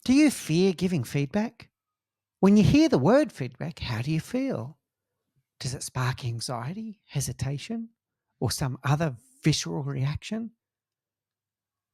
Do you fear giving feedback? When you hear the word feedback, how do you feel? Does it spark anxiety, hesitation, or some other visceral reaction?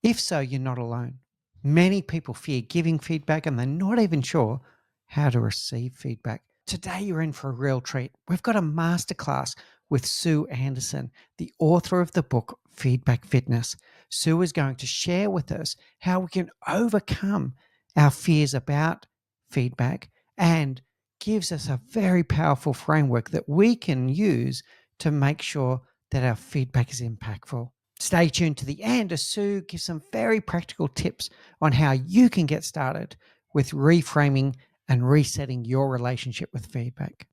If so, you're not alone. Many people fear giving feedback and they're not even sure how to receive feedback. Today, you're in for a real treat. We've got a masterclass with Sue Anderson, the author of the book Feedback Fitness. Sue is going to share with us how we can overcome our fears about feedback and gives us a very powerful framework that we can use to make sure that our feedback is impactful. Stay tuned to the end as Sue gives some very practical tips on how you can get started with reframing and resetting your relationship with feedback.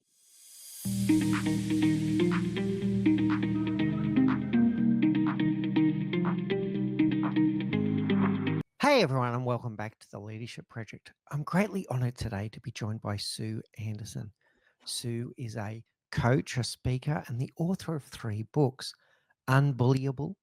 Hey everyone, and welcome back to the Leadership Project. I'm greatly honored today to be joined by Sue Anderson. Sue is a coach, a speaker, and the author of 3 books: Unbullyable,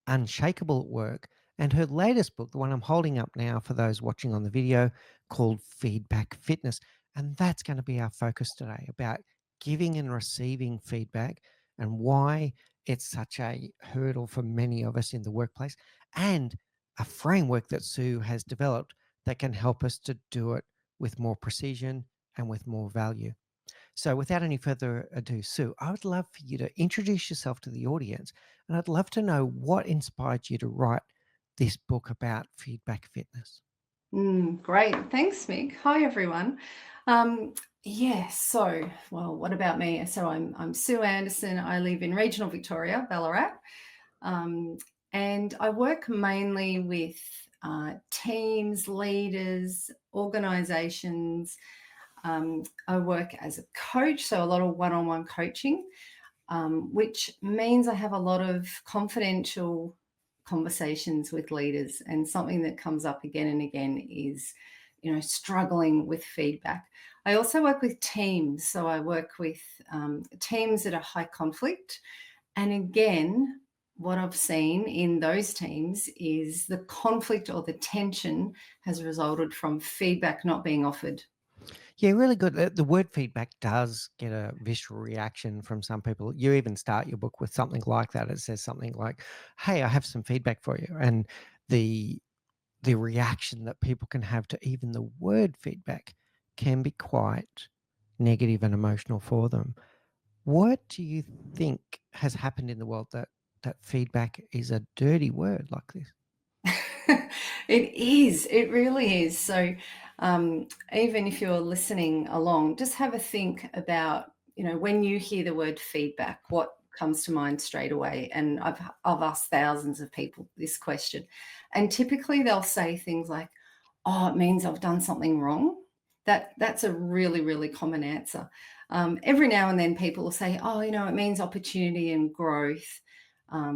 Unshakable at Work, and her latest book, the one I'm holding up now for those watching on the video, called Feedback Fitness. And that's going to be our focus today, about giving and receiving feedback and why it's such a hurdle for many of us in the workplace, and a framework that Sue has developed that can help us to do it with more precision and with more value. So, without any further ado, Sue, I would love for you to introduce yourself to the audience, and I'd love to know what inspired you to write this book about feedback fitness. Great. Thanks, Mick. Hi, everyone. What about me? So I'm Sue Anderson. I live in regional Victoria, Ballarat, um, and I work mainly with teams, leaders, organisations. I work as a coach, so a lot of one-on-one coaching, which means I have a lot of confidential conversations with leaders. And something that comes up again and again is, struggling with feedback. I also work with teams. So I work with teams that are high conflict. And again, what I've seen in those teams is the conflict or the tension has resulted from feedback not being offered. Yeah, really good. The word feedback does get a visceral reaction from some people. You even start your book with something like that. It says something like, "Hey, I have some feedback for you," and the the reaction that people can have to even the word feedback can be quite negative and emotional for them. What do you think has happened in the world that feedback is a dirty word like this? It is. It really is. So, even if you're listening along, just have a think about, when you hear the word feedback, what comes to mind straight away. And I've asked thousands of people this question, and typically they'll say things like, "Oh, it means I've done something wrong." That's a really, really common answer. Every now and then, people will say, "Oh, it means opportunity and growth."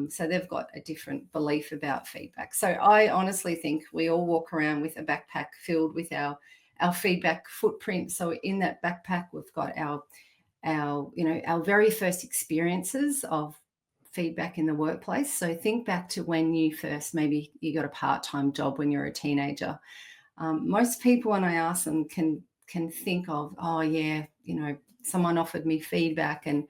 So they've got a different belief about feedback. So I honestly think we all walk around with a backpack filled with our feedback footprint. So in that backpack, we've got our very first experiences of feedback in the workplace. So think back to when maybe you got a part-time job when you're a teenager. Most people, when I ask them, can think of, oh yeah, someone offered me feedback and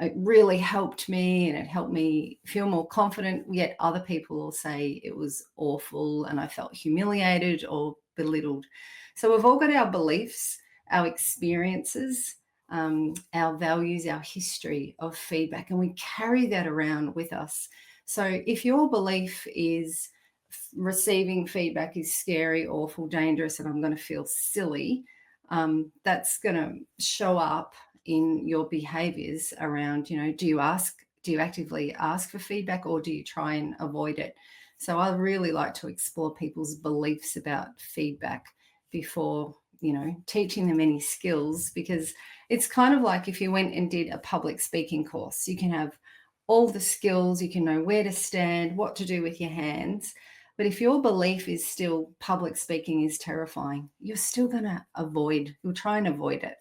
it really helped me and it helped me feel more confident. Yet other people will say it was awful and I felt humiliated or belittled. So we've all got our beliefs, our experiences, our values, our history of feedback, and we carry that around with us. So if your belief is receiving feedback is scary, awful, dangerous, and I'm going to feel silly, that's going to show up in your behaviors around, do you actively ask for feedback or do you try and avoid it? So I really like to explore people's beliefs about feedback before, teaching them any skills, because it's kind of like if you went and did a public speaking course, you can have all the skills, you can know where to stand, what to do with your hands. But if your belief is still public speaking is terrifying, you're still going to you'll try and avoid it.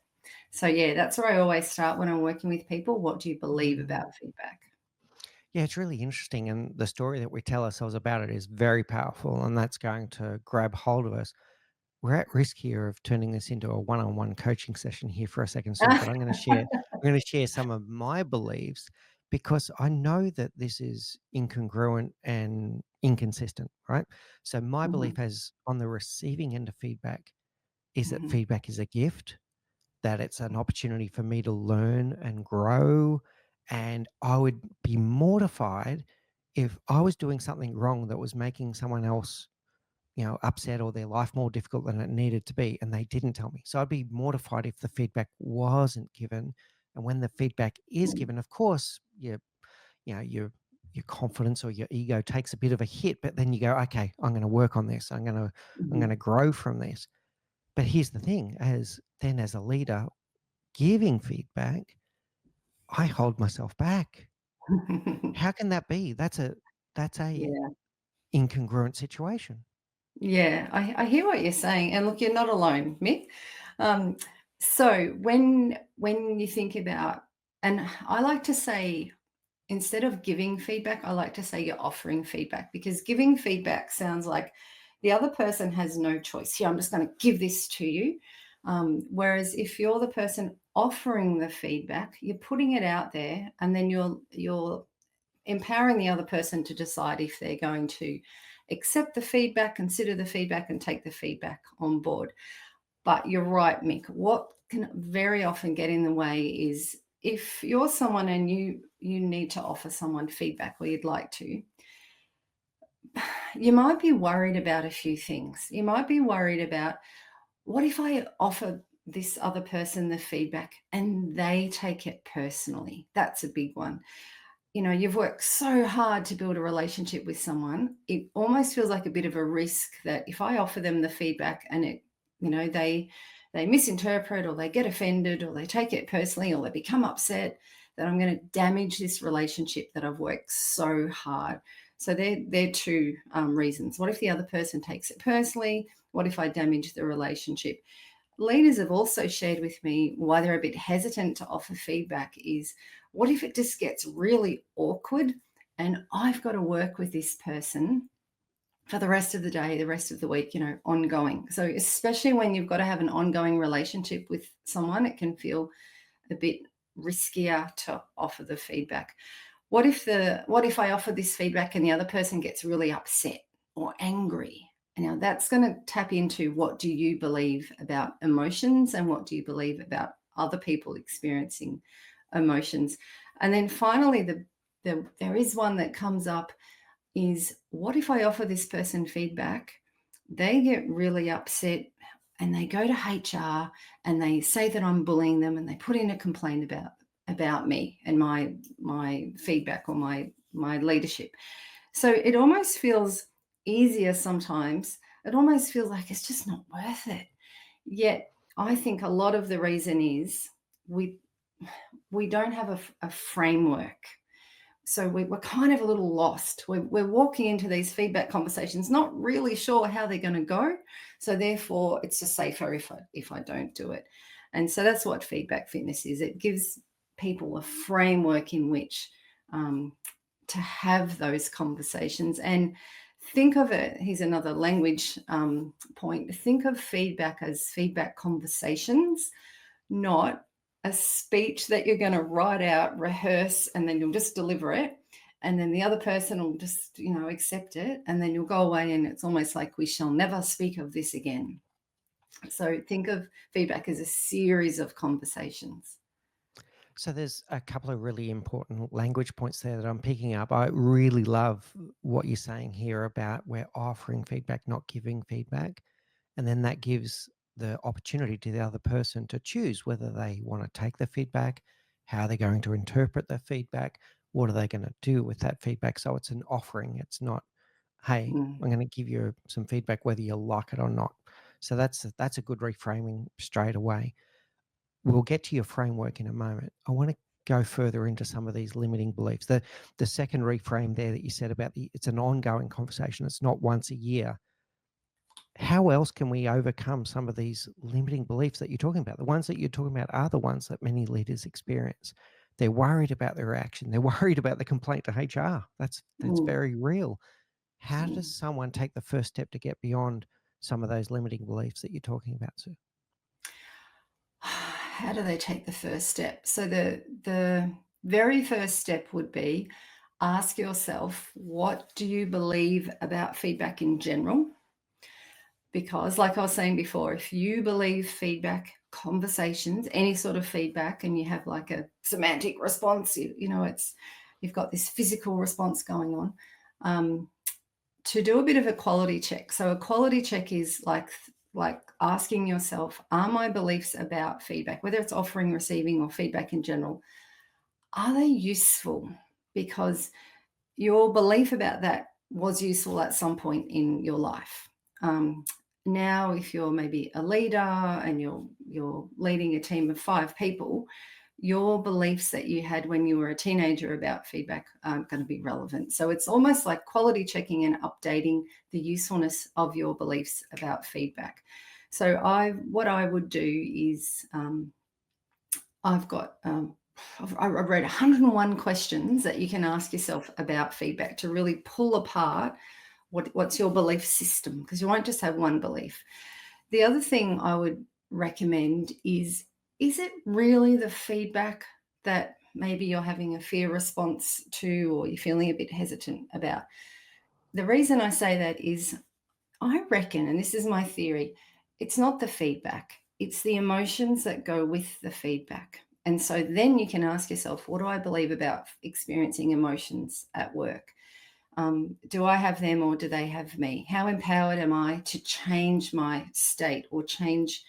So, yeah, that's where I always start when I'm working with people. What do you believe Mm. about feedback? Yeah, it's really interesting, and the story that we tell ourselves about it is very powerful, and that's going to grab hold of us. we're at risk here of turning this into a one-on-one coaching session here for a second soon, but I'm gonna share some of my beliefs because I know that this is incongruent and inconsistent, right? So my Mhm, belief as on the receiving end of feedback is that mhm, feedback is a gift, that it's an opportunity for me to learn and grow, and I would be mortified if I was doing something wrong that was making someone else, upset or their life more difficult than it needed to be, and they didn't tell me. So I'd be mortified if the feedback wasn't given. And when the feedback is mm, given, of course, your confidence or your ego takes a bit of a hit, but then you go, okay, I'm going to work on this. I'm going mhm. to grow from this. But here's the thing: as a leader giving feedback, I hold myself back. How can that be? That's a Yeah. incongruent situation. Yeah, I hear what you're saying, and look, you're not alone, Mick. Um, so when you think about, and I like to say, instead of giving feedback, I like to say you're offering feedback, because giving feedback sounds like the other person has no choice. Here, I'm just going to give this to you. Whereas if you're the person offering the feedback, you're putting it out there, and then you're empowering the other person to decide if they're going to accept the feedback, consider the feedback, and take the feedback on board. But you're right, Mick. What can very often get in the way is if you're someone and you need to offer someone feedback, or you'd like to, you might be worried about a few things. You might be worried about, what if I offer this other person the feedback and they take it personally? That's a big one. You've worked so hard to build a relationship with someone, it almost feels like a bit of a risk that if I offer them the feedback and they misinterpret, or they get offended, or they take it personally, or they become upset, that I'm going to damage this relationship that I've worked so hard. So they're two reasons. What if the other person takes it personally? What if I damage the relationship? Leaders have also shared with me why they're a bit hesitant to offer feedback is, what if it just gets really awkward and I've got to work with this person for the rest of the day, the rest of the week, ongoing. So especially when you've got to have an ongoing relationship with someone, it can feel a bit riskier to offer the feedback. What if I offer this feedback and the other person gets really upset or angry? Now that's going to tap into, what do you believe about emotions, and what do you believe about other people experiencing emotions? And then finally, there is one that comes up is, what if I offer this person feedback, they get really upset and they go to HR and they say that I'm bullying them, and they put in a complaint about me and my feedback, or my leadership. So it almost feels easier sometimes. It almost feels like it's just not worth it. Yet I think a lot of the reason is we we don't have a framework, so we're kind of a little lost. We're walking into these feedback conversations not really sure how they're going to go. So therefore, it's just safer if I don't do it. And so that's what feedback fitness is. It gives people a framework in which um, to have those conversations. And think of it, here's another language point. Think of feedback as feedback conversations, not a speech that you're going to write out, rehearse, and then you'll just deliver it. And then the other person will just, accept it. And then you'll go away, and it's almost like, we shall never speak of this again. So think of feedback as a series of conversations. So there's a couple of really important language points there that I'm picking up. I really love what you're saying here about we're offering feedback, not giving feedback. And then that gives the opportunity to the other person to choose whether they want to take the feedback, how they're going to interpret the feedback, what are they going to do with that feedback. So it's an offering. It's not, hey, Mm, I'm going to give you some feedback whether you like it or not. So that's a good reframing straight away. We'll get to your framework in a moment. I want to go further into some of these limiting beliefs. The second reframe there that you said about it's an ongoing conversation. It's not once a year. How else can we overcome some of these limiting beliefs that you're talking about? The ones that you're talking about are the ones that many leaders experience. They're worried about their reaction. They're worried about the complaint to HR. That's mm, very real. How does mm. someone take the first step to get beyond some of those limiting beliefs that you're talking about, Sue? How do they take the first step? So the very first step would be ask yourself, what do you believe about feedback in general? Because, like I was saying before, if you believe feedback, conversations, any sort of feedback, and you have like a semantic response, it's you've got this physical response going on. To do a bit of a quality check. So a quality check is like asking yourself, are my beliefs about feedback, whether it's offering, receiving, or feedback in general, are they useful? Because your belief about that was useful at some point in your life. Um, Now, if you're maybe a leader and you're leading a team of 5 people, your beliefs that you had when you were a teenager about feedback aren't going to be relevant. So it's almost like quality checking and updating the usefulness of your beliefs about feedback. So what I would do is I've got I wrote 101 questions that you can ask yourself about feedback to really pull apart what's your belief system, because you won't just have one belief. The other thing I would recommend is it really the feedback that maybe you're having a fear response to, or you're feeling a bit hesitant about? The reason I say that is I reckon, and this is my theory, it's not the feedback, it's the emotions that go with the feedback. And so then you can ask yourself, what do I believe about experiencing emotions at work? Do I have them or do they have me? How empowered am I to change my state or change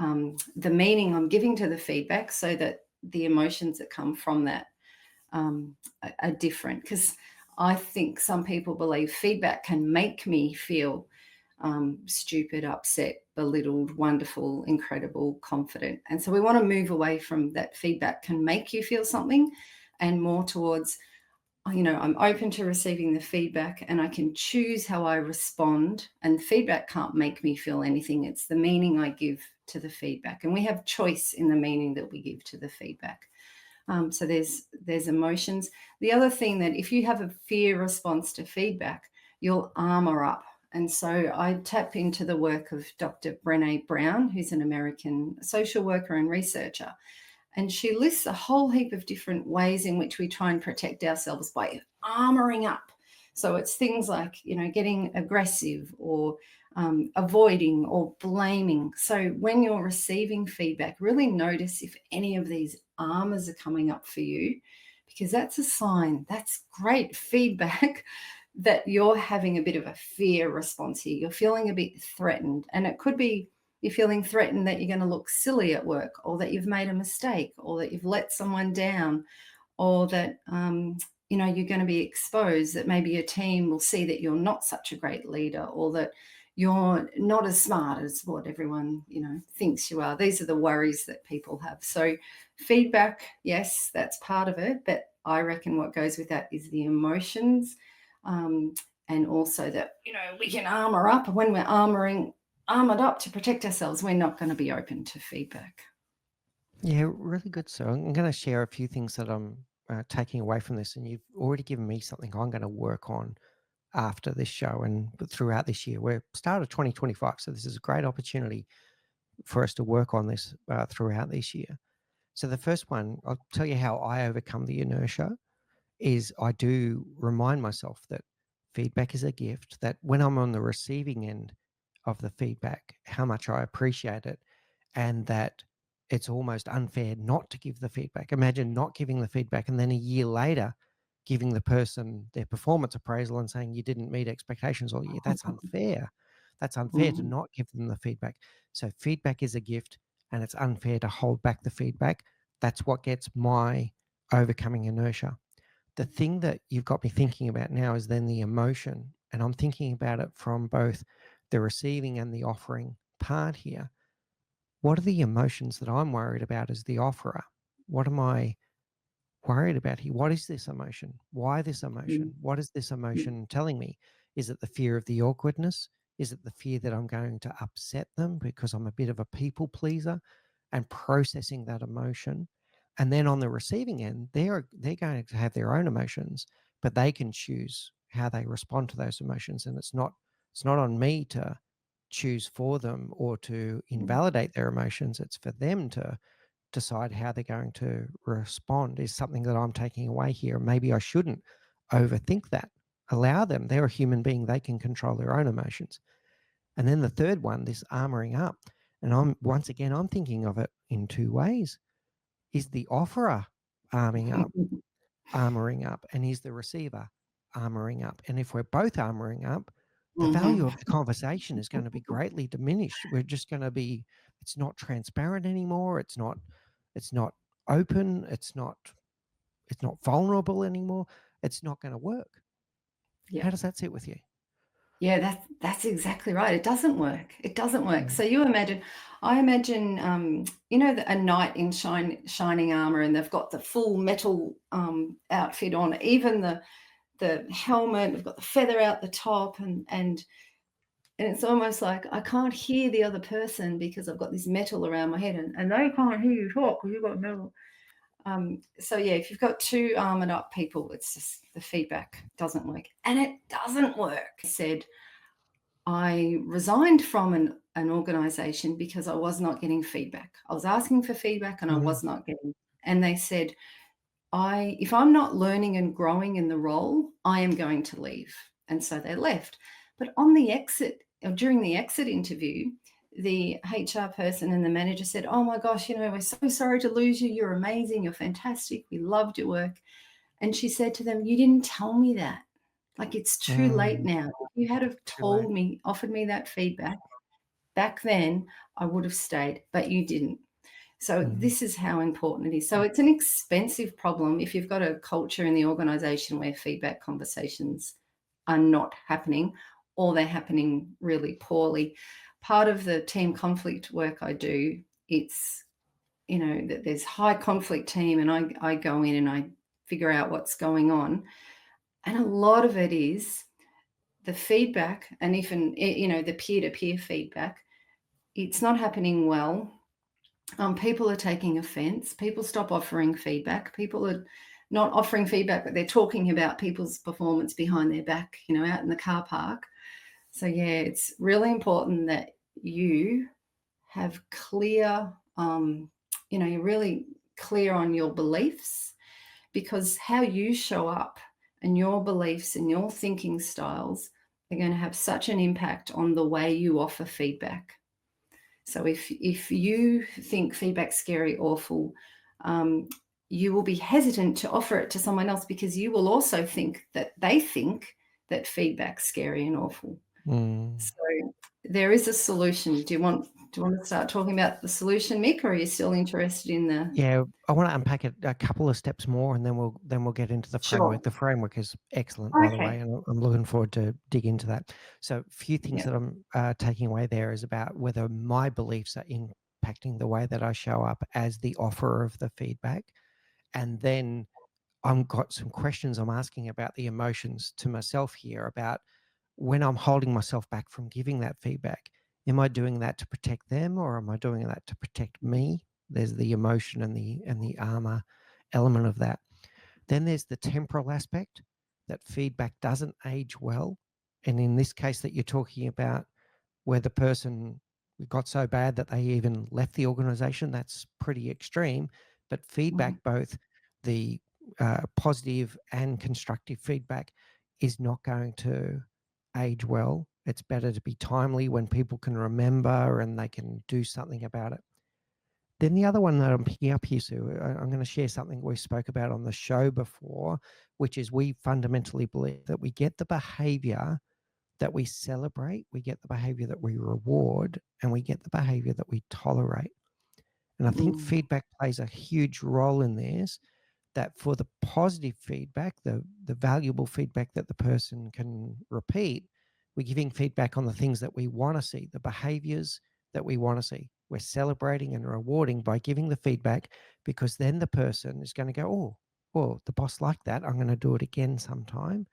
the meaning I'm giving to the feedback so that the emotions that come from that are different? Because I think some people believe feedback can make me feel stupid, upset, belittled, wonderful, incredible, confident. And so we want to move away from that feedback can make you feel something and more towards, I'm open to receiving the feedback and I can choose how I respond. And feedback can't make me feel anything. It's the meaning I give to the feedback. And we have choice in the meaning that we give to the feedback. So there's emotions. The other thing, that if you have a fear response to feedback, you'll armor up. And so I tap into the work of Dr. Brené Brown, who's an American social worker and researcher. And she lists a whole heap of different ways in which we try and protect ourselves by armoring up. So it's things like, getting aggressive or avoiding or blaming. So when you're receiving feedback, really notice if any of these armors are coming up for you, because that's a sign, that's great feedback that you're having a bit of a fear response here. You're feeling a bit threatened. And it could be you're feeling threatened that you're going to look silly at work, or that you've made a mistake, or that you've let someone down, or that you're going to be exposed, that maybe your team will see that you're not such a great leader, or that you're not as smart as what everyone thinks you are. These are the worries that people have. So feedback, yes, that's part of it, but I reckon what goes with that is the emotions, and also that we can armor up. And when we're armored up to protect ourselves, we're not going to be open to feedback. Yeah, really good. So I'm going to share a few things that I'm taking away from this, and you've already given me something I'm going to work on after this show and throughout this year. We're start of 2025, so this is a great opportunity for us to work on this throughout this year. So the first one, I'll tell you how I overcome the inertia, is I do remind myself that feedback is a gift, that when I'm on the receiving end of the feedback, how much I appreciate it, and that it's almost unfair not to give the feedback. Imagine not giving the feedback and then a year later giving the person their performance appraisal and saying you didn't meet expectations all year. That's unfair. That's unfair to Mm. not give them the feedback. So feedback is a gift and it's unfair to hold back the feedback. That's what gets my overcoming inertia. The thing that you've got me thinking about now is then the emotion. And I'm thinking about it from both the receiving and the offering part here. What are the emotions that I'm worried about as the offerer? What am I worried about here? What is this emotion? Why this emotion? Mm. What is this Mm. emotion telling me? Is it the fear of the awkwardness? Is it the fear that I'm going to upset them because I'm a bit of a people pleaser, and processing that emotion? And then on the receiving end, they're going to have their own emotions, but they can choose how they respond to those emotions. And it's not on me to choose for them or to invalidate their emotions. It's for them to decide how they're going to respond, is something that I'm taking away here. Maybe I shouldn't overthink that. Allow them. They're a human being. They can control their own emotions. And then the third one, this armoring up. And I'm thinking of it in two ways. Is the offerer arming up, armoring up, and is the receiver armoring up? And if we're both armoring up, the value Mhm. of the conversation is going to be greatly diminished. We're just going to be, it's not transparent anymore. It's not open. It's not vulnerable anymore. It's not going to work. Yeah. How does that sit with you? Yeah, that's exactly right. It doesn't work. It doesn't work. Mm, So you imagine, I imagine, a knight in shining armor, and they've got the full metal outfit on, even the helmet. They've got the feather out the top, and it's almost like I can't hear the other person because I've got this metal around my head, and they can't hear you talk because you've got metal. So yeah, if you've got two armored up people, it's just the feedback doesn't work, and it doesn't work. I said I resigned from an organization because I was not getting feedback. I was asking for feedback and I mm, was not getting. And they said, if I'm not learning and growing in the role, I am going to leave. And so they left. But on the exit, or during the exit interview, the HR person and the manager said, "Oh my gosh, we're so sorry to lose you. You're amazing. You're fantastic. We loved your work." And she said to them, "You didn't tell me that. Like, it's too late mm, now. If you had have too late. told me, offered me that feedback back then, I would have stayed, but you didn't." So Mm, this is how important it is. So it's an expensive problem if you've got a culture in the organization where feedback conversations are not happening, or they're happening really poorly. Part of the team conflict work I do, it's, that there's high conflict team, and I go in and I figure out what's going on. And a lot of it is the feedback, and even, the peer-to-peer feedback, it's not happening well. People are taking offense. People stop offering feedback. People are not offering feedback, but they're talking about people's performance behind their back, out in the car park. So yeah, it's really important that you have clear, you're really clear on your beliefs, because how you show up and your beliefs and your thinking styles are going to have such an impact on the way you offer feedback. So if you think feedback's scary, awful, um, you will be hesitant to offer it to someone else, because you will also think that they think that feedback's scary and awful. mm. So there is a solution. Do you want to start talking about the solution, Mick, or are you still interested in the? Yeah, I wanna unpack it a couple of steps more, and then we'll get into the framework. Sure. The framework is excellent, by the Okay. way, and I'm looking forward to dig into that. So, a few things Yeah. that I'm, taking away there is about whether my beliefs are impacting the way that I show up as the offerer of the feedback, and then I've got some questions I'm asking about the emotions to myself here, about when I'm holding myself back from giving that feedback, am I doing that to protect them or am I doing that to protect me? There's the emotion and the armor element of that. Then there's the temporal aspect, that feedback doesn't age well. And in this case that you're talking about, where the person got so bad that they even left the organization, that's pretty extreme. But feedback, Mhm. both the positive and constructive feedback, is not going to age well. It's better to be timely when people can remember and they can do something about it. Then the other one that I'm picking up here, Sue, I'm going to share something we spoke about on the show before, which is we fundamentally believe that we get the behavior that we celebrate, we get the behavior that we reward, and we get the behavior that we tolerate. And I think Mm. feedback plays a huge role in this, that for the positive feedback, the valuable feedback that the person can repeat, we're giving feedback on the things that we want to see, the behaviors that we want to see. We're celebrating and rewarding by giving the feedback, because then the person is going to go, oh, well, the boss liked that. I'm going to do it again sometime.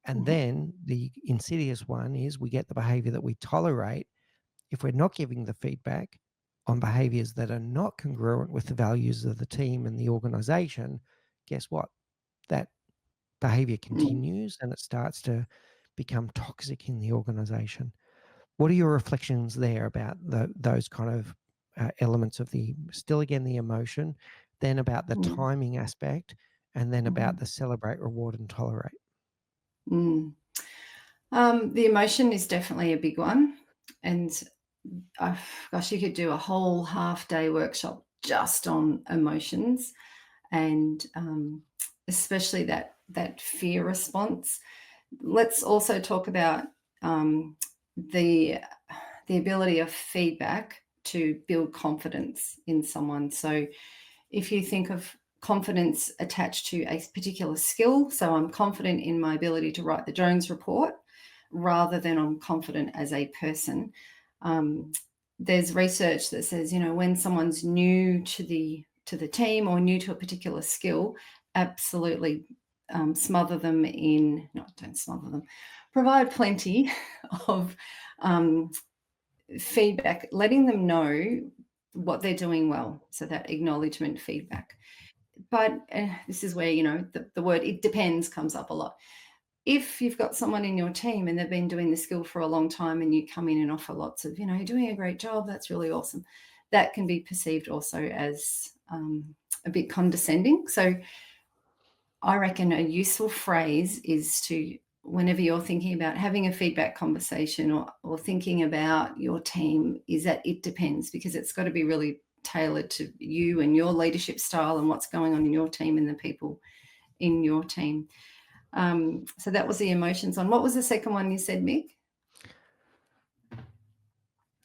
And Mhm. then the insidious one is we get the behavior that we tolerate if we're not giving the feedback on behaviors that are not congruent with the values of the team and the organization. Guess what? That behavior Mm. continues and it starts to become toxic in the organization. What are your reflections there about those kind of elements of still again, the emotion, then about the Mm, timing aspect, and then about mhm, the celebrate, reward, and tolerate? mm. The emotion is definitely a big one, and gosh, you could do a whole half-day workshop just on emotions and, especially that fear response. Let's also talk about, the the ability of feedback to build confidence in someone. So if you think of confidence attached to a particular skill, so I'm confident in my ability to write the Jones report rather than I'm confident as a person. Um, there's research that says, when someone's new to the team or new to a particular skill, absolutely smother them in, no, don't smother them, provide plenty of um, feedback, letting them know what they're doing well. So that acknowledgement feedback. But this is where, the word it depends comes up a lot. If you've got someone in your team and they've been doing the skill for a long time and you come in and offer lots of, you're doing a great job, that's really awesome, that can be perceived also as a bit condescending. So I reckon a useful phrase is to, whenever you're thinking about having a feedback conversation or thinking about your team, is that it depends, because it's got to be really tailored to you and your leadership style and what's going on in your team and the people in your team. So that was the emotions one. What was the second one you said, Mick?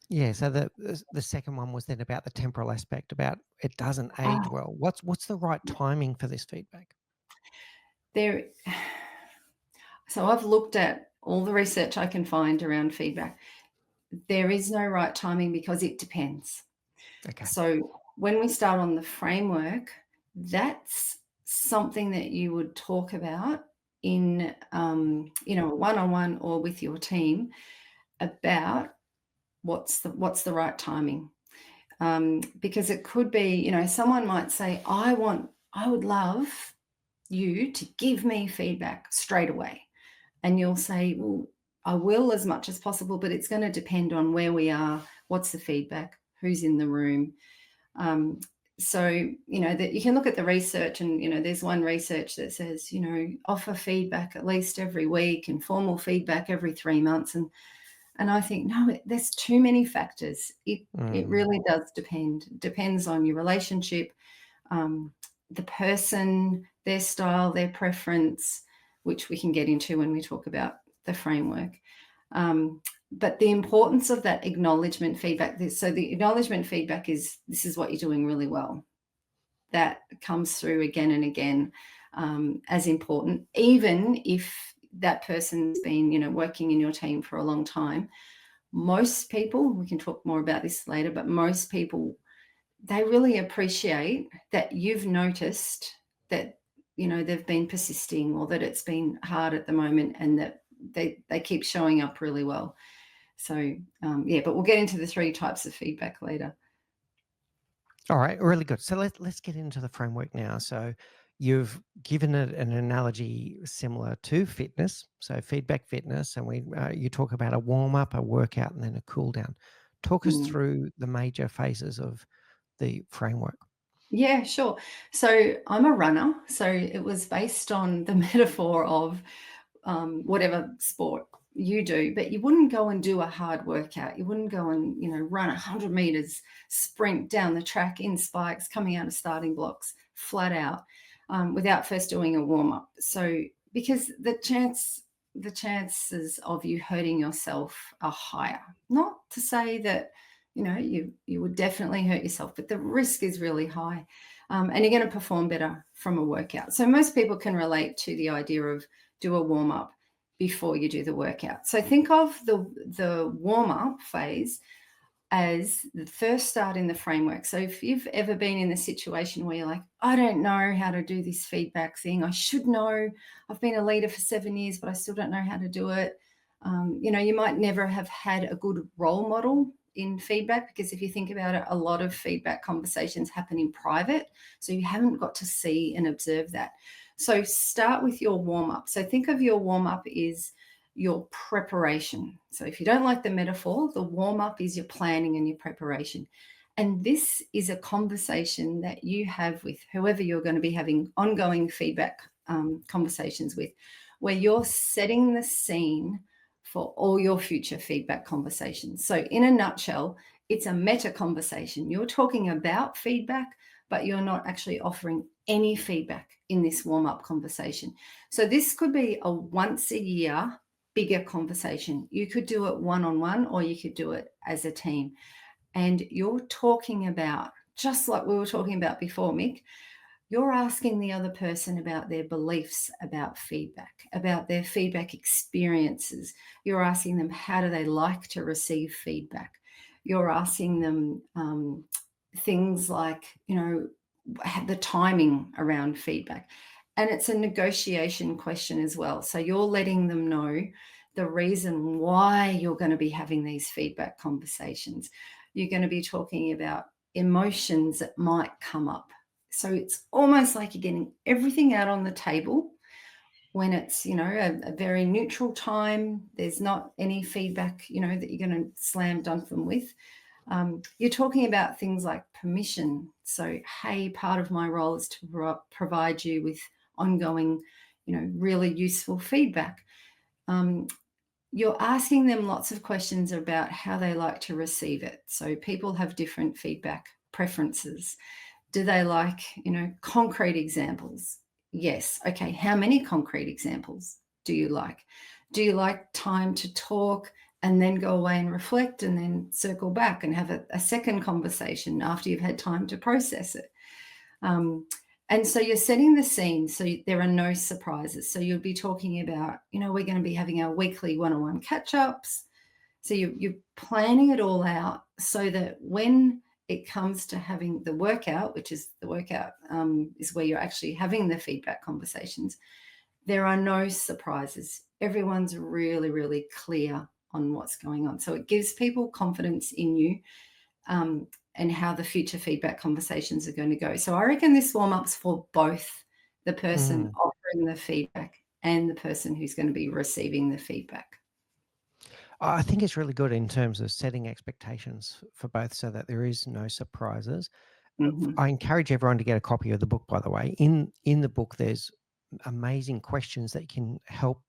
Yeah, so the second one was then about the temporal aspect, about it doesn't age Oh, well. What's the right timing for this feedback? there. So I've looked at all the research I can find around feedback. There is no right timing because it depends. Okay. So when we start on the framework, that's something that you would talk about in, a one-on-one or with your team about what's the right timing. Because it could be, someone might say, I would love you to give me feedback straight away. And you'll say, well, I will as much as possible, but it's going to depend on where we are, what's the feedback, who's in the room. Um, so, that you can look at the research and, there's one research that says, offer feedback at least every week and formal feedback every 3 months. And I think, no, there's too many factors. It Mm. really does depend. It depends on your relationship, um, the person, their style, their preference, which we can get into when we talk about the framework. But the importance of that acknowledgement feedback. So the acknowledgement feedback is, this is what you're doing really well. That comes through again and again, as important, even if that person's been, working in your team for a long time. Most people, we can talk more about this later, but most people, they really appreciate that you've noticed that, they've been persisting or that it's been hard at the moment and that they keep showing up really well. So, yeah, but we'll get into the three types of feedback later. All right, really good. So let's get into the framework now. So you've given it an analogy similar to fitness, so feedback fitness, and you talk about a warm up, a workout, and then a cool down. Talk us Mm. through the major phases of the framework. Yeah, sure. So I'm a runner. So it was based on the metaphor of whatever sport you do, but you wouldn't go and do a hard workout. You wouldn't go and, run 100 meters, sprint down the track in spikes, coming out of starting blocks, flat out, without first doing a warm up. So because the chances of you hurting yourself are higher. Not to say that, you would definitely hurt yourself, but the risk is really high. And you're going to perform better from a workout. So most people can relate to the idea of do a warm up before you do the workout. So think of the warm up phase as the first start in the framework. So if you've ever been in a situation where you're like, I don't know how to do this feedback thing, I should know. I've been a leader for 7 years, but I still don't know how to do it. You might never have had a good role model in feedback, because if you think about it, a lot of feedback conversations happen in private. So you haven't got to see and observe that. So start with your warm up. So think of your warm up is your preparation. So if you don't like the metaphor, the warm up is your planning and your preparation. And this is a conversation that you have with whoever you're going to be having ongoing feedback conversations with, where you're setting the scene for all your future feedback conversations. So, in a nutshell, it's a meta conversation. You're talking about feedback, but you're not actually offering any feedback in this warm up conversation. So, this could be a once a year bigger conversation. You could do it one on one, or you could do it as a team. And you're talking about, just like we were talking about before, Mick, you're asking the other person about their beliefs about feedback, about their feedback experiences. You're asking them, how do they like to receive feedback? You're asking them things like, the timing around feedback. And it's a negotiation question as well. So you're letting them know the reason why you're going to be having these feedback conversations. You're going to be talking about emotions that might come up. So it's almost like you're getting everything out on the table when it's, a very neutral time. There's not any feedback, that you're going to slam dunk them with. You're talking about things like permission. So, hey, part of my role is to provide you with ongoing, really useful feedback. You're asking them lots of questions about how they like to receive it. So people have different feedback preferences. Do they like, concrete examples? Yes. Okay. How many concrete examples do you like? Do you like time to talk and then go away and reflect and then circle back and have a second conversation after you've had time to process it? And so you're setting the scene so there are no surprises. So you'll be talking about, we're going to be having our weekly one-on-one catch-ups. So you're planning it all out so that when it comes to having the workout, which is the workout is where you're actually having the feedback conversations, there are no surprises. Everyone's really, really clear on what's going on. So it gives people confidence in you and how the future feedback conversations are going to go. So I reckon this warm-up's for both the person Mm. offering the feedback and the person who's going to be receiving the feedback. I think it's really good in terms of setting expectations for both so that there is no surprises. Mhm. I encourage everyone to get a copy of the book, by the way. In the book, there's amazing questions that can help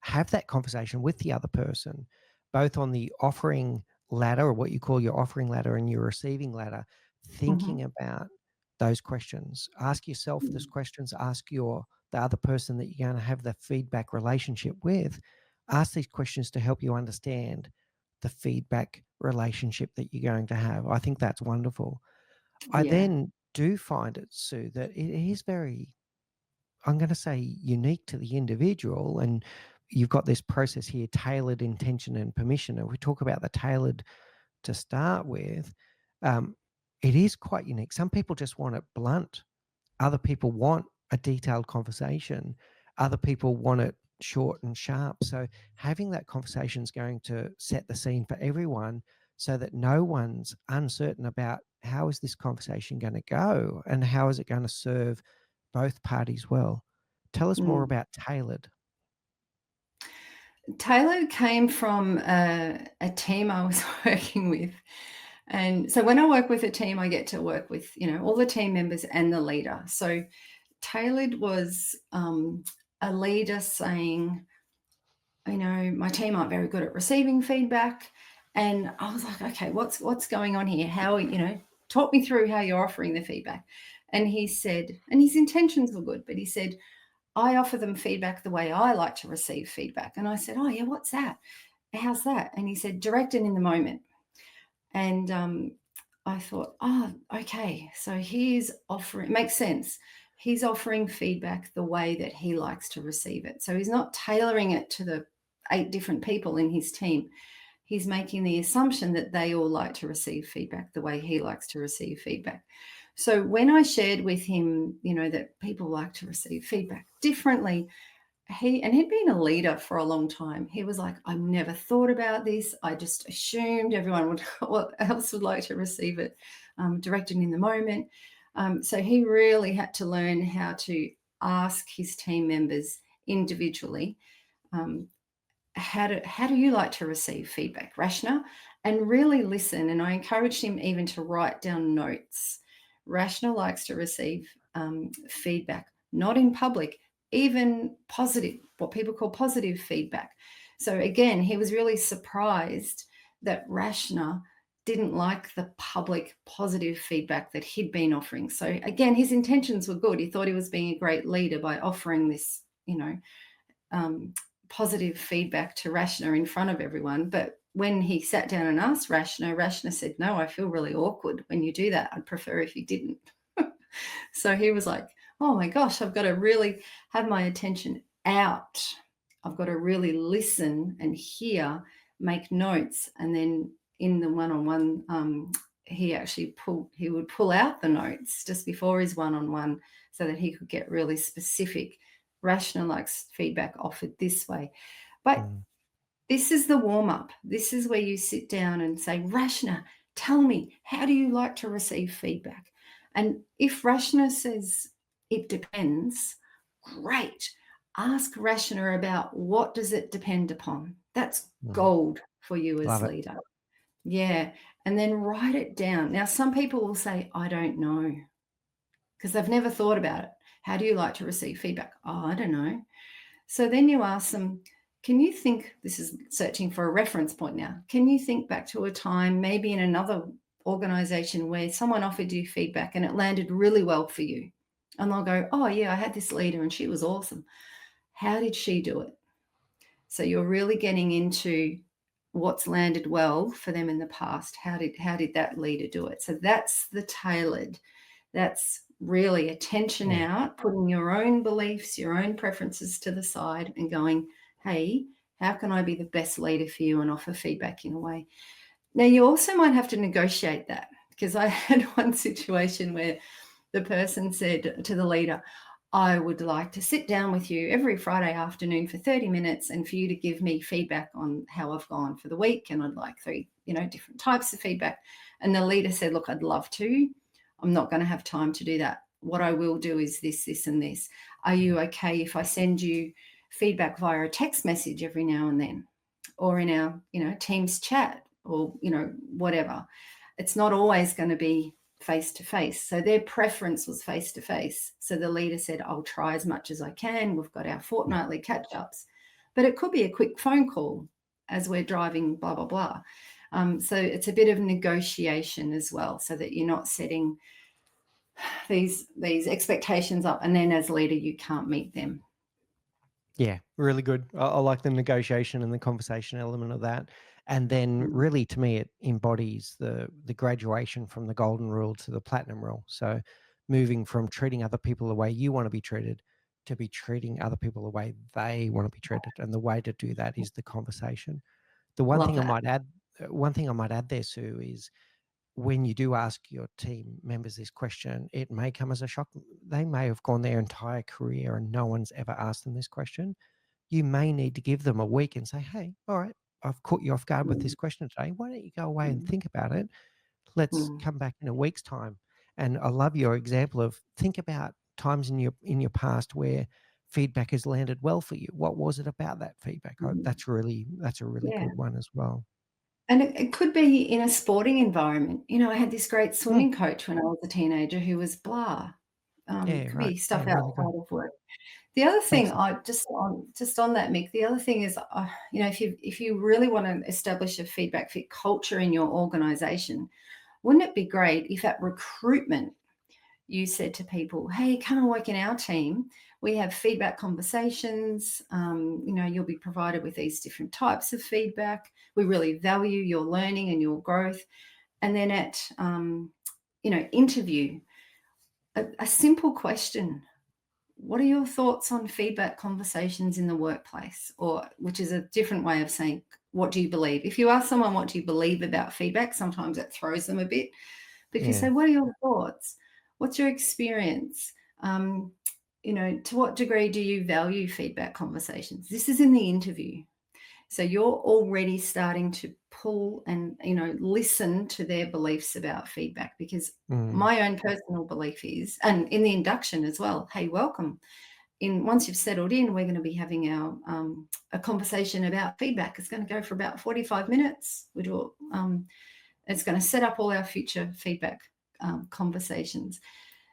have that conversation with the other person, both on the offering ladder or what you call your offering ladder and your receiving ladder, thinking Mhm. about those questions. Ask yourself those Mm. questions, ask the other person that you're going to have the feedback relationship with. Ask these questions to help you understand the feedback relationship that you're going to have. I think that's wonderful. I Yeah. then do find it, Sue, that it is very, I'm going to say, unique to the individual. And you've got this process here, tailored intention and permission. And we talk about the tailored to start with. Um, it is quite unique. Some people just want it blunt. Other people want a detailed conversation. Other people want it short and sharp. So having that conversation is going to set the scene for everyone so that no one's uncertain about how is this conversation going to go and how is it going to serve both parties well. Tell us more Mm. about tailored. Taylor came from a team I was working with. And so when I work with a team, I get to work with, all the team members and the leader. So tailored was a leader saying, my team aren't very good at receiving feedback. And I was like, okay, what's going on here? How, talk me through how you're offering the feedback. And he said, and his intentions were good, but he said, I offer them feedback the way I like to receive feedback. And I said, oh yeah, what's that? How's that? And he said, direct and in the moment. And I thought, oh, okay. So he's offering, it makes sense. He's offering feedback the way that he likes to receive it. So he's not tailoring it to the 8 different people in his team. He's making the assumption that they all like to receive feedback the way he likes to receive feedback. So when I shared with him, that people like to receive feedback differently, he'd been a leader for a long time. He was like, I never thought about this. I just assumed everyone would what else would like to receive it, directed in the moment. So he really had to learn how to ask his team members individually, um, how do you like to receive feedback, Rashna? And really listen. And I encouraged him even to write down notes. Rashna likes to receive feedback, not in public, even positive, what people call positive feedback. So again, he was really surprised that Rashna didn't like the public positive feedback that he'd been offering. So again, his intentions were good. He thought he was being a great leader by offering this, um, positive feedback to Rashna in front of everyone. But when he sat down and asked Rashna, Rashna said, "No, I feel really awkward when you do that. I'd prefer if you didn't." So he was like, "Oh my gosh, I've got to really have my attention out. I've got to really listen and hear, make notes." And then in the one-on-one, he would pull out the notes just before his one-on-one so that he could get really specific. Rational likes feedback offered this way. But Mm. this is the warm up. This is where you sit down and say, Rashna, tell me, how do you like to receive feedback? And if Rashna says it depends, great. Ask Rashna about what does it depend upon. That's Mm. gold for you as Love it. leader. Yeah. And then write it down. Now, some people will say, I don't know, because they've never thought about it. How do you like to receive feedback? Oh, I don't know. So then you ask them, can you think, this is searching for a reference point now, can you think back to a time maybe in another organization where someone offered you feedback and it landed really well for you? And they'll go, oh, yeah, I had this leader and she was awesome. How did she do it? So you're really getting into what's landed well for them in the past. How did that leader do it? So that's the tailored. That's really attention Yeah. out, putting your own beliefs, your own preferences to the side and going, hey, how can I be the best leader for you and offer feedback in a way? Now, you also might have to negotiate that, because I had one situation where the person said to the leader, I would like to sit down with you every Friday afternoon for 30 minutes and for you to give me feedback on how I've gone for the week. And I'd like three, different types of feedback. And the leader said, look, I'd love to. I'm not going to have time to do that. What I will do is this, this, and this. Are you okay if I send you feedback via a text message every now and then, or in our, Teams chat, or, whatever? It's not always going to be face to face. So their preference was face to face. So the leader said, I'll try as much as I can. We've got our Yeah. fortnightly catch ups, but it could be a quick phone call as we're driving, blah, blah, blah. So it's a bit of negotiation as well, so that you're not setting these expectations up and then as leader you can't meet them. Yeah, really good. I like the negotiation and the conversation element of that. And then Mm. really to me it embodies the graduation from the golden rule to the platinum rule. So moving from treating other people the way you want to be treated to be treating other people the way they want to be treated. And the way to do that is the conversation. The one Love thing I that. might add one thing I might add there, Sue, is when you do ask your team members this question, it may come as a shock. They may have gone their entire career and no one's ever asked them this question. You may need to give them a week and say, hey, all right, I've caught you off guard with Mm, this question today. Why don't you go away and mm, think about it? Let's mm, come back in a week's time. And I love your example of think about times in your past where feedback has landed well for you. What was it about that feedback? mm. That's a really Yeah. good one as well. And it could be in a sporting environment. I had this great Mm, swimming coach when I was a teenager who was blah. yeah, Could right. be Yeah, stuff really good. outside of work. The other thing, Excellent. I just on that, Mick. The other thing is, if you really want to establish a feedback fit culture in your organisation, wouldn't it be great if at recruitment you said to people, hey, come and work in our team. We have feedback conversations. You'll be provided with these different types of feedback. We really value your learning and your growth. And then at, interview, a simple question. What are your thoughts on feedback conversations in the workplace? Or, which is a different way of saying, what do you believe? If you ask someone, what do you believe about feedback? Sometimes it throws them a bit. But if you say, Yeah. what are your thoughts? What's your experience? To what degree do you value feedback conversations? This is in the interview. So you're already starting to pull and, listen to their beliefs about feedback, because Mm, my own personal belief is, and in the induction as well, hey, welcome. once you've settled in, we're going to be having our a conversation about feedback. It's going to go for about 45 minutes. It's going to set up all our future feedback conversations.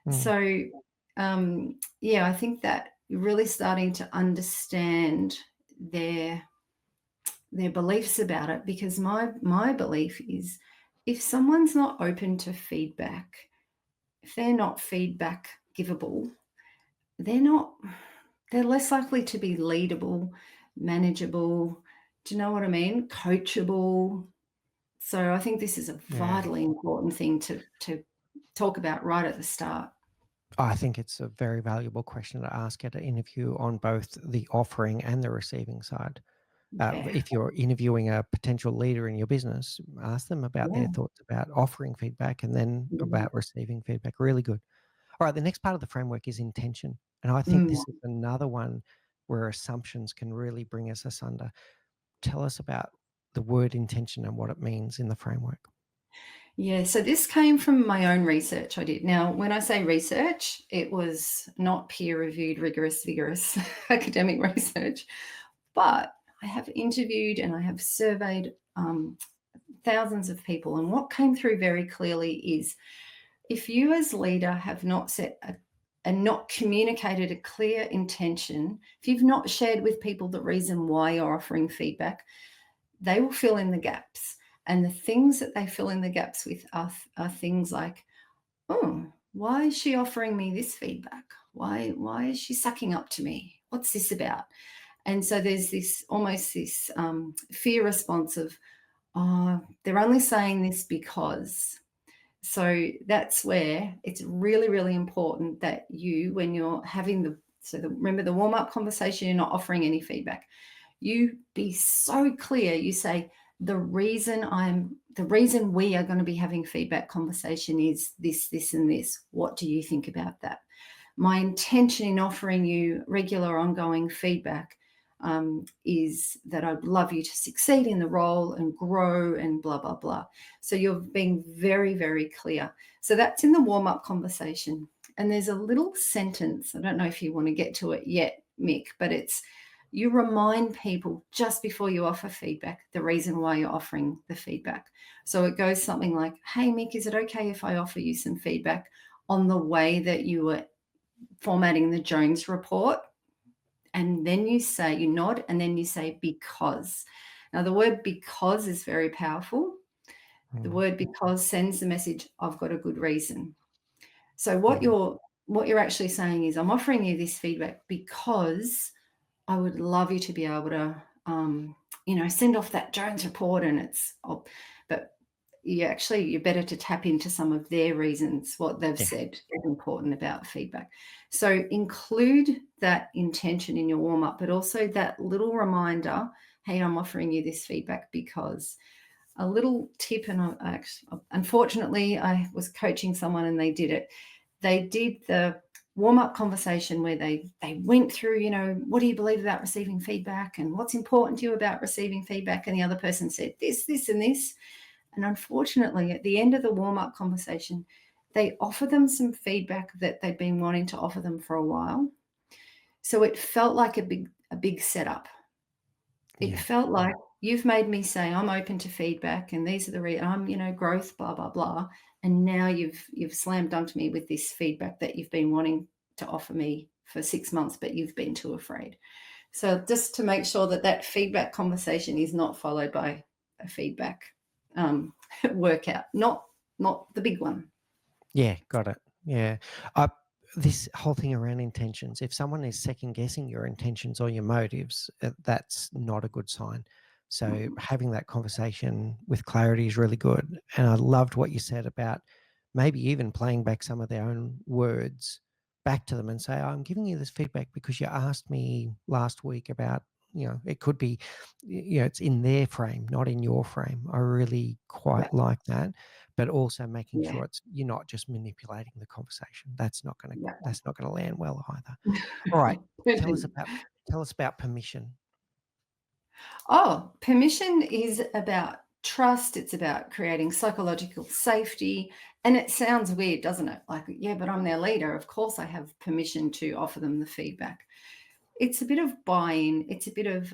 Mm. So, yeah, I think that you're really starting to understand their beliefs about it, because my belief is, if someone's not open to feedback, if they're not feedback givable, they're not they're less likely to be leadable, manageable. Do you know what I mean? Coachable. So I think this is a Yeah. vitally important thing to talk about right at the start. I think it's a very valuable question to ask at an interview on both the offering and the receiving side. Yeah. If you're interviewing a potential leader in your business, ask them about their Yeah. thoughts about offering feedback and then Yeah. about receiving feedback. Really good. All right, the next part of the framework is intention. And I think Mm. this is another one where assumptions can really bring us asunder. Tell us about the word intention and what it means in the framework. Yeah, so this came from my own research I did. Now, when I say research, it was not peer-reviewed, rigorous, vigorous academic research, but I have interviewed and I have surveyed thousands of people. And what came through very clearly is, if you as leader have not and not communicated a clear intention, if you've not shared with people the reason why you're offering feedback, they will fill in the gaps. And the things that they fill in the gaps with are things like, oh, why is she offering me this feedback? Why is she sucking up to me? What's this about? And so there's this almost this fear response of, oh, they're only saying this because. So that's where it's really, really important that you, when you're having remember the warm up conversation, you're not offering any feedback. You be so clear. You say, the reason we are going to be having feedback conversation is this, this, and this. What do you think about that? My intention in offering you regular ongoing feedback is that I'd love you to succeed in the role and grow and blah, blah, blah. So you're being very, very clear. So that's in the warm up conversation. And there's a little sentence. I don't know if you want to get to it yet, Mick, but you remind people just before you offer feedback the reason why you're offering the feedback. So it goes something like, hey, Mick, is it okay if I offer you some feedback on the way that you were formatting the Jones report? And then you nod, and then you say, because. Now, the word because is very powerful. The Mm, word because sends the message, I've got a good reason. So yeah, what you're actually saying is, I'm offering you this feedback because I would love you to be able to, send off that Jones report, and but you're better to tap into some of their reasons, what they've yeah, said is important about feedback. So include that intention in your warm up, but also that little reminder, hey, I'm offering you this feedback because. A little tip, and unfortunately, I was coaching someone and they did it. They did the warm-up conversation where they went through, what do you believe about receiving feedback and what's important to you about receiving feedback? And the other person said this, this, and this. And unfortunately, at the end of the warm-up conversation, they offer them some feedback that they've been wanting to offer them for a while. So it felt like a big setup. It yeah, felt like, you've made me say I'm open to feedback, and these are I'm, growth, blah, blah, blah. And now you've slammed dunked me with this feedback that you've been wanting to offer me for 6 months, but you've been too afraid. So just to make sure that that feedback conversation is not followed by a feedback workout, not the big one. yeah, got it. Yeah. Uh, this whole thing around intentions, if someone is second guessing your intentions or your motives, that's not a good sign. So Mm, having that conversation with clarity is really good. And I loved what you said about maybe even playing back some of their own words back to them and say, I'm giving you this feedback because you asked me last week about, it could be, it's in their frame, not in your frame. I really yeah, quite like that, but also making yeah, sure you're not just manipulating the conversation. yeah. That's not gonna land well either. All right, tell us about permission. Permission is about trust. It's about creating psychological safety. And it sounds weird, doesn't it? Like, yeah, but I'm their leader. Of course, I have permission to offer them the feedback. It's a bit of buy-in. It's a bit of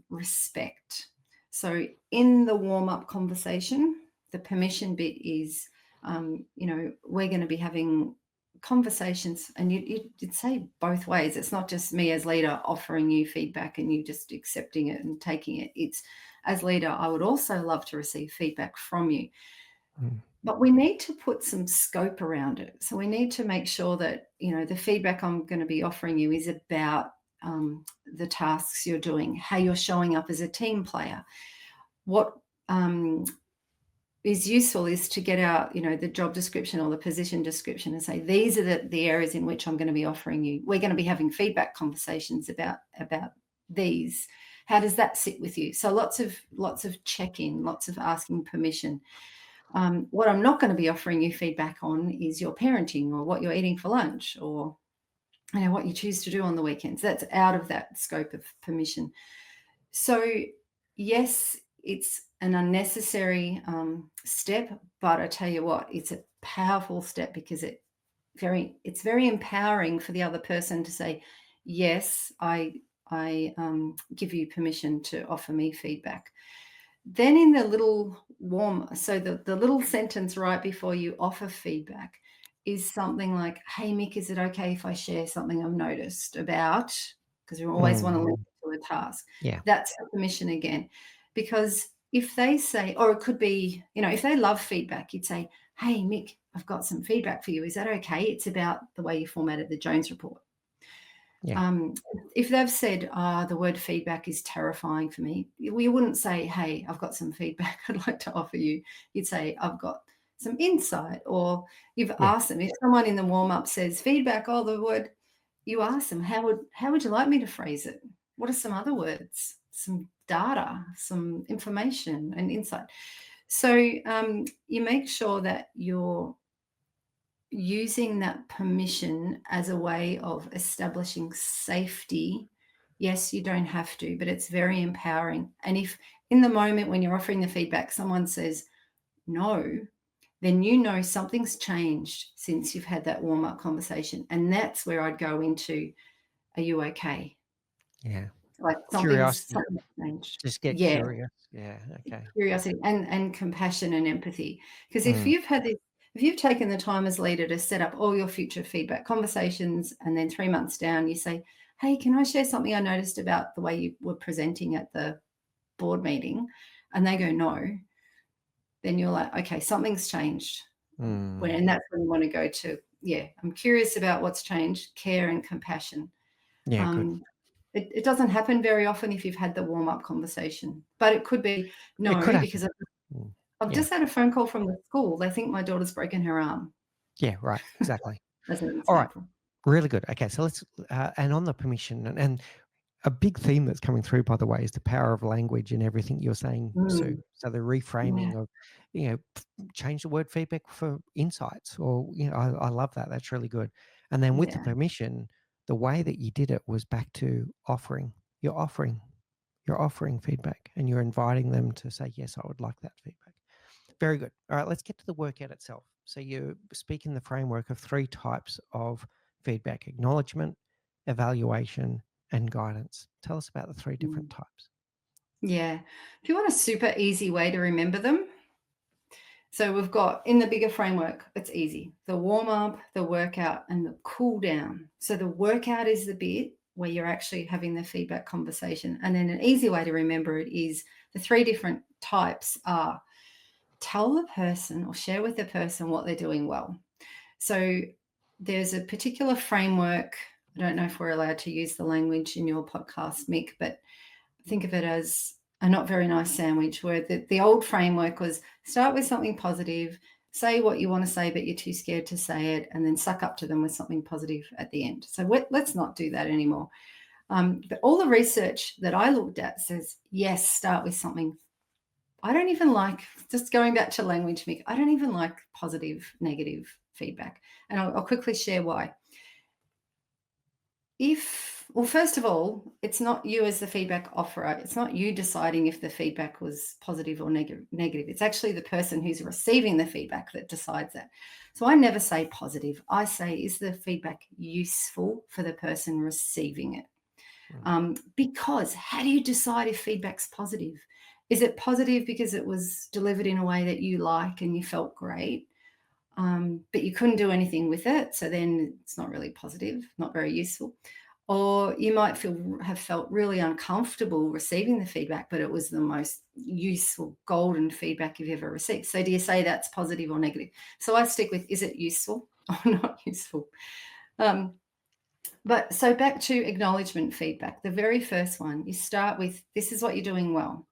respect. So in the warm-up conversation, the permission bit is, we're going to be having conversations, and you'd say both ways. It's not just me as leader offering you feedback and you just accepting it and taking it. It's, as leader, I would also love to receive feedback from you. Mm. But we need to put some scope around it. So we need to make sure that, the feedback I'm going to be offering you is about the tasks you're doing, how you're showing up as a team player. What is useful is to get out, the job description or the position description and say, these are the areas in which I'm going to be offering you. We're going to be having feedback conversations about these. How does that sit with you? So lots of check-in, lots of asking permission. What I'm not going to be offering you feedback on is your parenting or what you're eating for lunch or what you choose to do on the weekends. That's out of that scope of permission. So yes, it's an unnecessary step, but I tell you what, it's a powerful step because it's very empowering for the other person to say, yes, I give you permission to offer me feedback. Then in the little the little sentence right before you offer feedback is something like, hey, Mick, is it okay if I share something I've noticed about? Because you always want to link Mm. it to a task. Yeah. That's the permission again. Because if they say, or it could be, if they love feedback, you'd say, hey, Mick, I've got some feedback for you. Is that okay? It's about the way you formatted the Jones report. Yeah. If they've said, the word feedback is terrifying for me, we wouldn't say, hey, I've got some feedback I'd like to offer you. You'd say, I've got some insight, or you've Yeah. asked them. If someone in the warm-up says feedback, the word, you ask them, how would you like me to phrase it? What are some other words? Some data, some information and insight. So you make sure that you're using that permission as a way of establishing safety. Yes, you don't have to, but it's very empowering. And if in the moment when you're offering the feedback, someone says no, then something's changed since you've had that warm up conversation. And that's where I'd go into, are you okay? Yeah. Like something's Curiosity. changed. Just get Yeah. curious. Yeah. Okay. Curiosity and compassion and empathy. Because Mm. if you've taken the time as leader to set up all your future feedback conversations, and then 3 months down you say, hey, can I share something I noticed about the way you were presenting at the board meeting? And they go, no. Then you're like, okay, something's changed. Mm. And that's when you want to go to, yeah, I'm curious about what's changed, care and compassion. Yeah. Good. Um, it doesn't happen very often if you've had the warm-up conversation, but it could be, It could no, happen. because Mm. I've Yeah. just had a phone call from the school. They think my daughter's broken her arm, Yeah. Right. Exactly. as an All right. example. Really good. Okay. So let's, and on the permission, and a big theme that's coming through, by the way, is the power of language and everything you're saying, Sue. Mm, So the yeah. reframing of, change the word feedback for insights, or, I love that. That's really good. And then with the Yeah. permission, the way that you did it was back to offering. You're offering, you're offering feedback, and you're inviting them to say, yes, I would like that feedback. Very good. All right, let's get to the workout itself. So you speak in the framework of 3 types of feedback: acknowledgement, evaluation, and guidance. Tell us about the 3 different Mm, types. yeah. If you want a super easy way to remember them, so we've got in the bigger framework, it's easy. The warm up, the workout, and the cool down. So the workout is the bit where you're actually having the feedback conversation. And then an easy way to remember it is the 3 different types are tell the person or share with the person what they're doing well. So there's a particular framework. I don't know if we're allowed to use the language in your podcast, Mick, but think of it as a not very nice sandwich, where the old framework was start with something positive, say what you want to say, but you're too scared to say it, and then suck up to them with something positive at the end. So let's not do that anymore. But all the research that I looked at says, yes, start with something. I don't even like, just going back to language, Mick, I don't even like positive, negative feedback. And I'll quickly share why. Well, first of all, it's not you as the feedback offerer. It's not you deciding if the feedback was positive or negative. It's actually the person who's receiving the feedback that decides that. So I never say positive. I say, is the feedback useful for the person receiving it? Mm. Because how do you decide if feedback's positive? Is it positive because it was delivered in a way that you like and you felt great? But you couldn't do anything with it. So then it's not really positive, not very useful. Or you might have felt really uncomfortable receiving the feedback, but it was the most useful, golden feedback you've ever received. So do you say that's positive or negative? So I stick with, is it useful or not useful? Um, but so back to acknowledgement feedback, the very first one, you start with, this is what you're doing well.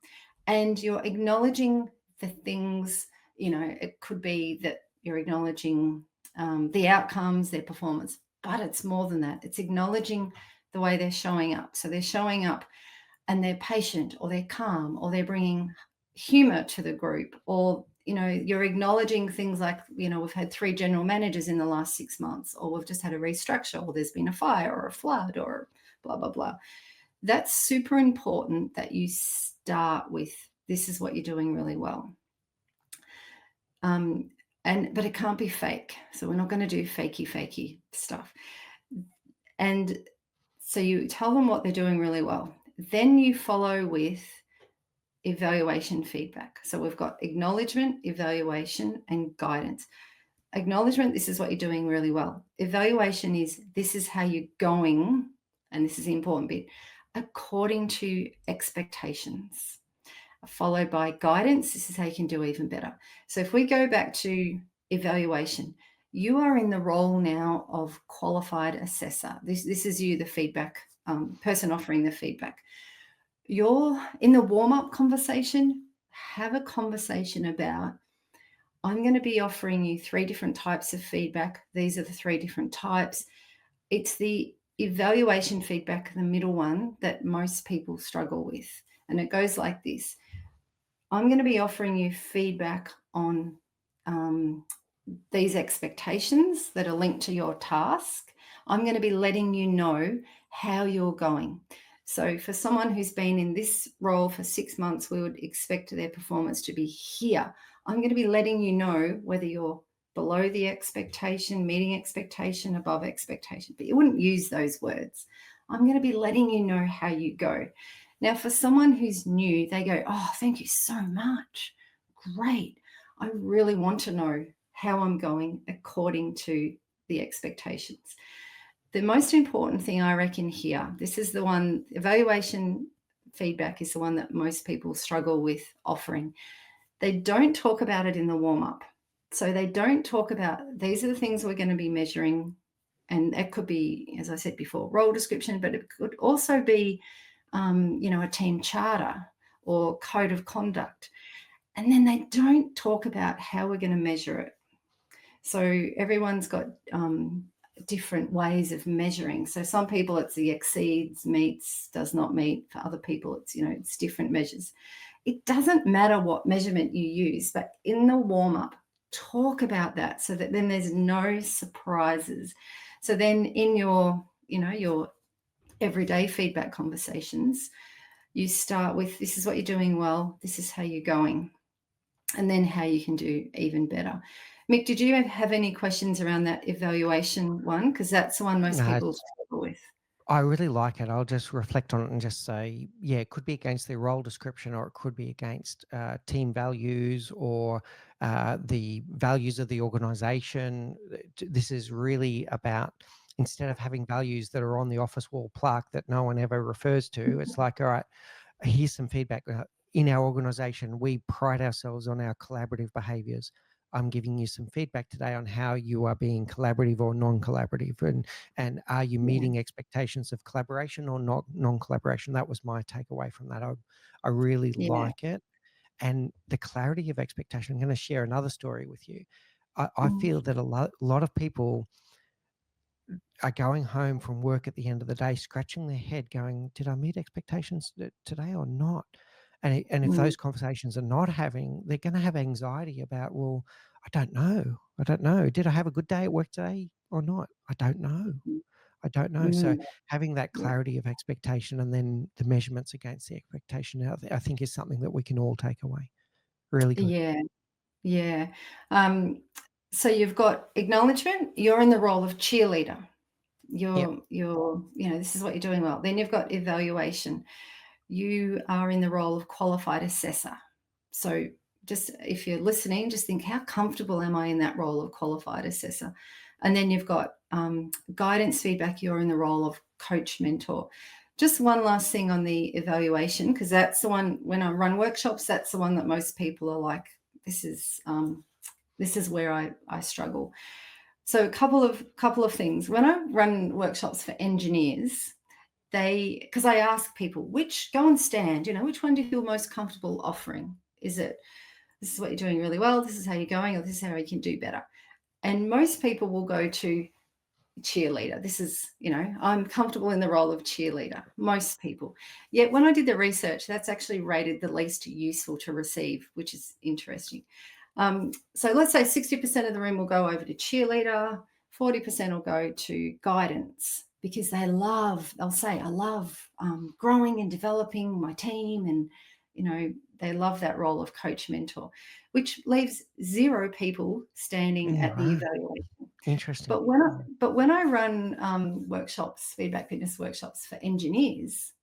And you're acknowledging the things, it could be that you're acknowledging the outcomes, their performance, but it's more than that. It's acknowledging the way they're showing up. So they're showing up and they're patient or they're calm or they're bringing humor to the group, or you're acknowledging things like, we've had 3 general managers in the last 6 months, or we've just had a restructure, or there's been a fire or a flood or blah blah blah. That's super important that you start with, this is what you're doing really well. But it can't be fake, so we're not going to do fakey stuff. And so you tell them what they're doing really well, then you follow with evaluation feedback. So we've got acknowledgement, evaluation, and guidance. Acknowledgement, this is what you're doing really well. Evaluation is, this is how you're going, and this is the important bit, according to expectations. Followed by guidance, this is how you can do even better. So if we go back to evaluation, you are in the role now of qualified assessor. This is you, the feedback person offering the feedback. You're in the warm-up conversation, have a conversation about, I'm going to be offering you 3 different types of feedback. These are the 3 different types. It's the evaluation feedback, the middle one, that most people struggle with. And it goes like this. I'm going to be offering you feedback on these expectations that are linked to your task. I'm going to be letting you know how you're going. So for someone who's been in this role for 6 months, we would expect their performance to be here. I'm going to be letting you know whether you're below the expectation, meeting expectation, above expectation, but you wouldn't use those words. I'm going to be letting you know how you go. Now, for someone who's new, they go, oh, thank you so much. Great. I really want to know how I'm going according to the expectations. The most important thing I reckon here, this is the one, evaluation feedback is the one that most people struggle with offering. They don't talk about it in the warm-up. So they don't talk about, these are the things we're going to be measuring. And it could be, as I said before, role description, but it could also be, a team charter or code of conduct. And then they don't talk about how we're going to measure it. So everyone's got different ways of measuring. So some people it's the exceeds, meets, does not meet. For other people it's different measures. It doesn't matter what measurement you use, but in the warm-up, talk about that so that then there's no surprises. So then in your everyday feedback conversations, you start with, this is what you're doing well, this is how you're going, and then how you can do even better. Mick, did you have any questions around that evaluation one? Because that's the one most No, people struggle with. I really like it. I'll just reflect on it and just say, yeah, it could be against their role description, or it could be against team values, or the values of the organization. This is really about, instead of having values that are on the office wall plaque that no one ever refers to, it's like, all right, here's some feedback. In our organization, we pride ourselves on our collaborative behaviors. I'm giving you some feedback today on how you are being collaborative or non-collaborative, and are you Yeah, meeting expectations of collaboration or not non-collaboration? That was my takeaway from that. I really yeah. like it, and the clarity of expectation. I'm going to share another story with you. I Mm, feel that a lot of people are going home from work at the end of the day, scratching their head, going, "Did I meet expectations today or not?" And if mm, those conversations are not having, they're going to have anxiety about, well, I don't know. I don't know. Did I have a good day at work today or not? I don't know. mm. I don't know. So Mm, having that yeah. clarity of expectation and then the measurements against the expectation, I think is something that we can all take away. Really good. Yeah. Yeah. Um, so you've got acknowledgement, you're in the role of cheerleader. Yep. This is what you're doing well. Then you've got evaluation. You are in the role of qualified assessor. So just if you're listening, just think, how comfortable am I in that role of qualified assessor? And then you've got guidance feedback. You're in the role of coach mentor. Just one last thing on the evaluation, because that's the one when I run workshops, that's the one that most people are like, this is where I struggle. So a couple of things. When I run workshops for engineers, because I ask people, which go and stand, which one do you feel most comfortable offering? Is it, this is what you're doing really well, this is how you're going, or this is how you can do better? And most people will go to cheerleader. This is, I'm comfortable in the role of cheerleader, most people. Yet when I did the research, that's actually rated the least useful to receive, which is interesting. So let's say 60% of the room will go over to cheerleader, 40% will go to guidance, because they'll say, I love growing and developing my team. And, they love that role of coach mentor, which leaves 0 people standing Yeah, at the right. evaluation. Interesting. But when I run workshops, feedback fitness workshops for engineers,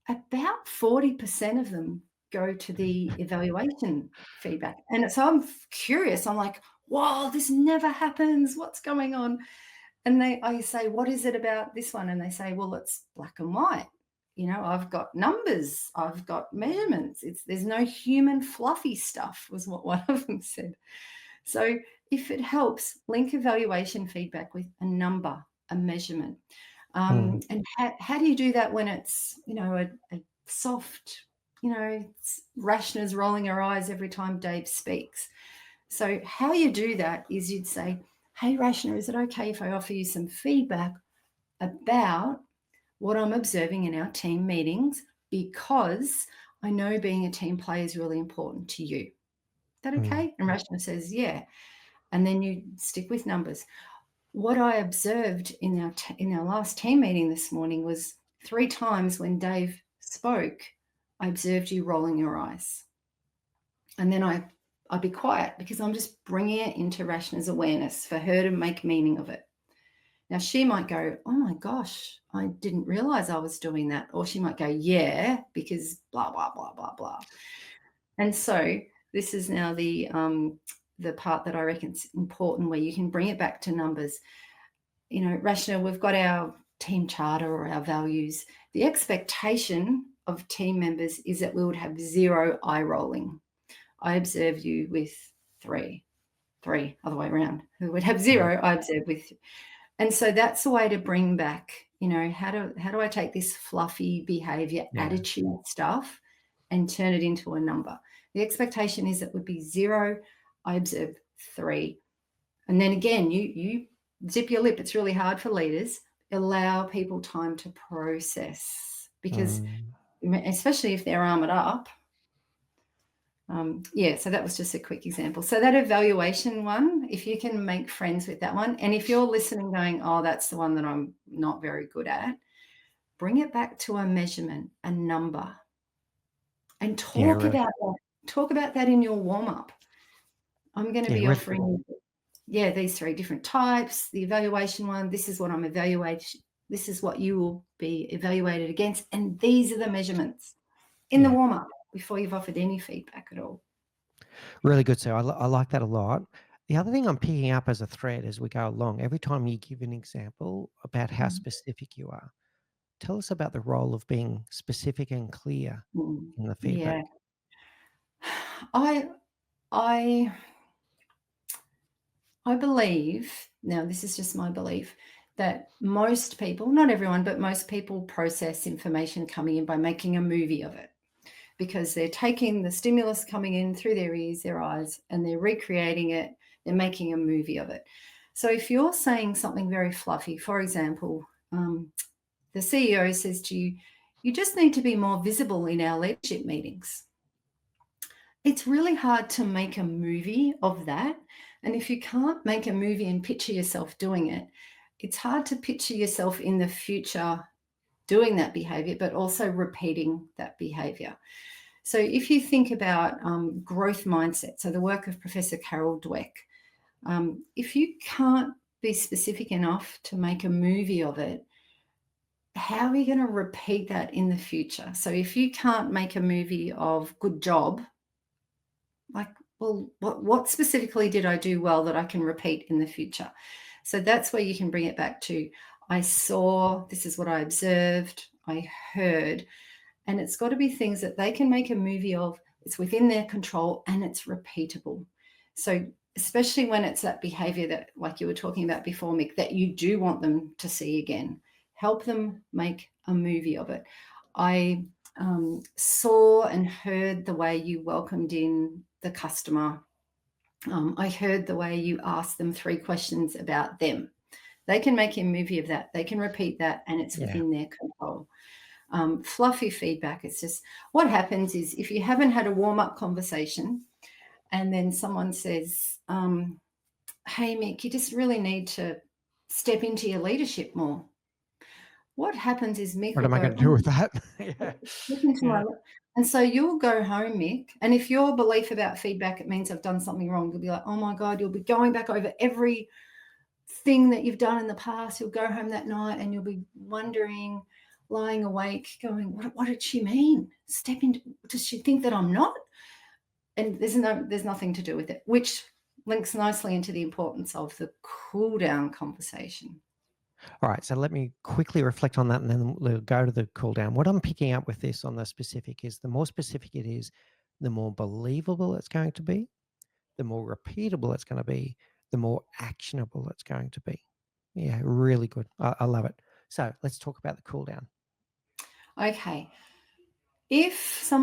about 40% of them go to the evaluation feedback. And so I'm curious. I'm like, whoa, this never happens. What's going on? And I say, what is it about this one? And they say, well, it's black and white. I've got numbers, I've got measurements. There's no human fluffy stuff, was what one of them said. So if it helps, link evaluation feedback with a number, a measurement. Mm. And how do you do that when it's, a soft, Rashna's rolling her eyes every time Dave speaks? So how you do that is you'd say, hey, Rashna, is it okay if I offer you some feedback about what I'm observing in our team meetings? Because I know being a team player is really important to you. Is that Mm. okay? And Rashna says, yeah. And then you stick with numbers. What I observed in our last team meeting this morning was 3 times when Dave spoke, I observed you rolling your eyes. And then I'd be quiet because I'm just bringing it into Rashna's awareness for her to make meaning of it. Now, she might go, oh my gosh, I didn't realize I was doing that. Or she might go, yeah, because blah, blah, blah, blah, blah. And so this is now the part that I reckon is important, where you can bring it back to numbers. Rashna, we've got our team charter or our values. The expectation of team members is that we would have 0 eye rolling. I observe you with 3, other way around. Who would have 0, I observe with. And so that's the way to bring back, how do I take this fluffy behavior, Yeah. attitude stuff and turn it into a number? The expectation is it would be 0, I observe 3. And then again, you zip your lip. It's really hard for leaders. Allow people time to process, because Mm. especially if they're armored up. So that was just a quick example. So that evaluation one, if you can make friends with that one, and if you're listening going, oh, that's the one that I'm not very good at, bring it back to a measurement, a number, and Yeah, talk really. about that. Talk about that in your warm-up. I'm going to Yeah, be really good. offering, these 3 different types. The evaluation one, this is what I'm evaluating. This is what you will be evaluated against. And these are the measurements in the Yeah, warm-up before you've offered any feedback at all. really good. So I like that a lot. The other thing I'm picking up as a thread as we go along, every time you give an example about how Mm. specific you are, tell us about the role of being specific and clear Mm. in the Yeah. feedback. I I I believe, now this is just my belief, that most people, not everyone, but most people process information coming in by making a movie of it, because they're taking the stimulus coming in through their ears, their eyes, and they're recreating it. They're making a movie of it. So if you're saying something very fluffy, for example, the CEO says to you, you just need to be more visible in our leadership meetings. It's really hard to make a movie of that. And if you can't make a movie and picture yourself doing it, it's hard to picture yourself in the future doing that behavior, but also repeating that behavior. So if you think about growth mindset, so the work of Professor Carol Dweck, if you can't be specific enough to make a movie of it, how are you going to repeat that in the future? So if you can't make a movie of good job, like, well, what specifically did I do well that I can repeat in the future? So that's where you can bring it back to, I saw, this is what I observed, I heard, and it's got to be things that they can make a movie of, it's within their control, and it's repeatable. So especially when it's that behavior that, like you were talking about before, Mick, that you do want them to see again, help them make a movie of it. I saw and heard the way you welcomed in the customer. I heard the way you asked them 3 questions about them. They can make a movie of that. They can repeat that, and it's Yeah. within their control. Fluffy feedback, it's just, what happens is if you haven't had a warm-up conversation and then someone says, hey, Mick, you just really need to step into your leadership more. What happens is Mick What will am I go, going to do with that? Yeah. look into Yeah. and so you'll go home, Mick, and if your belief about feedback, it means I've done something wrong, you'll be like, oh my God, you'll be going back over every thing that you've done in the past. You'll go home that night and you'll be wondering, lying awake, going, what did she mean? Step into, does she think that I'm not? And there's nothing to do with it, which links nicely into the importance of the cool down conversation. All right, so let me quickly reflect on that and then we'll go to the cool down. What I'm picking up with this on the specific is the more specific it is, the more believable it's going to be, the more repeatable it's going to be, the more actionable it's going to be. Yeah, really good. I love it. So let's talk about the cool down. Okay. So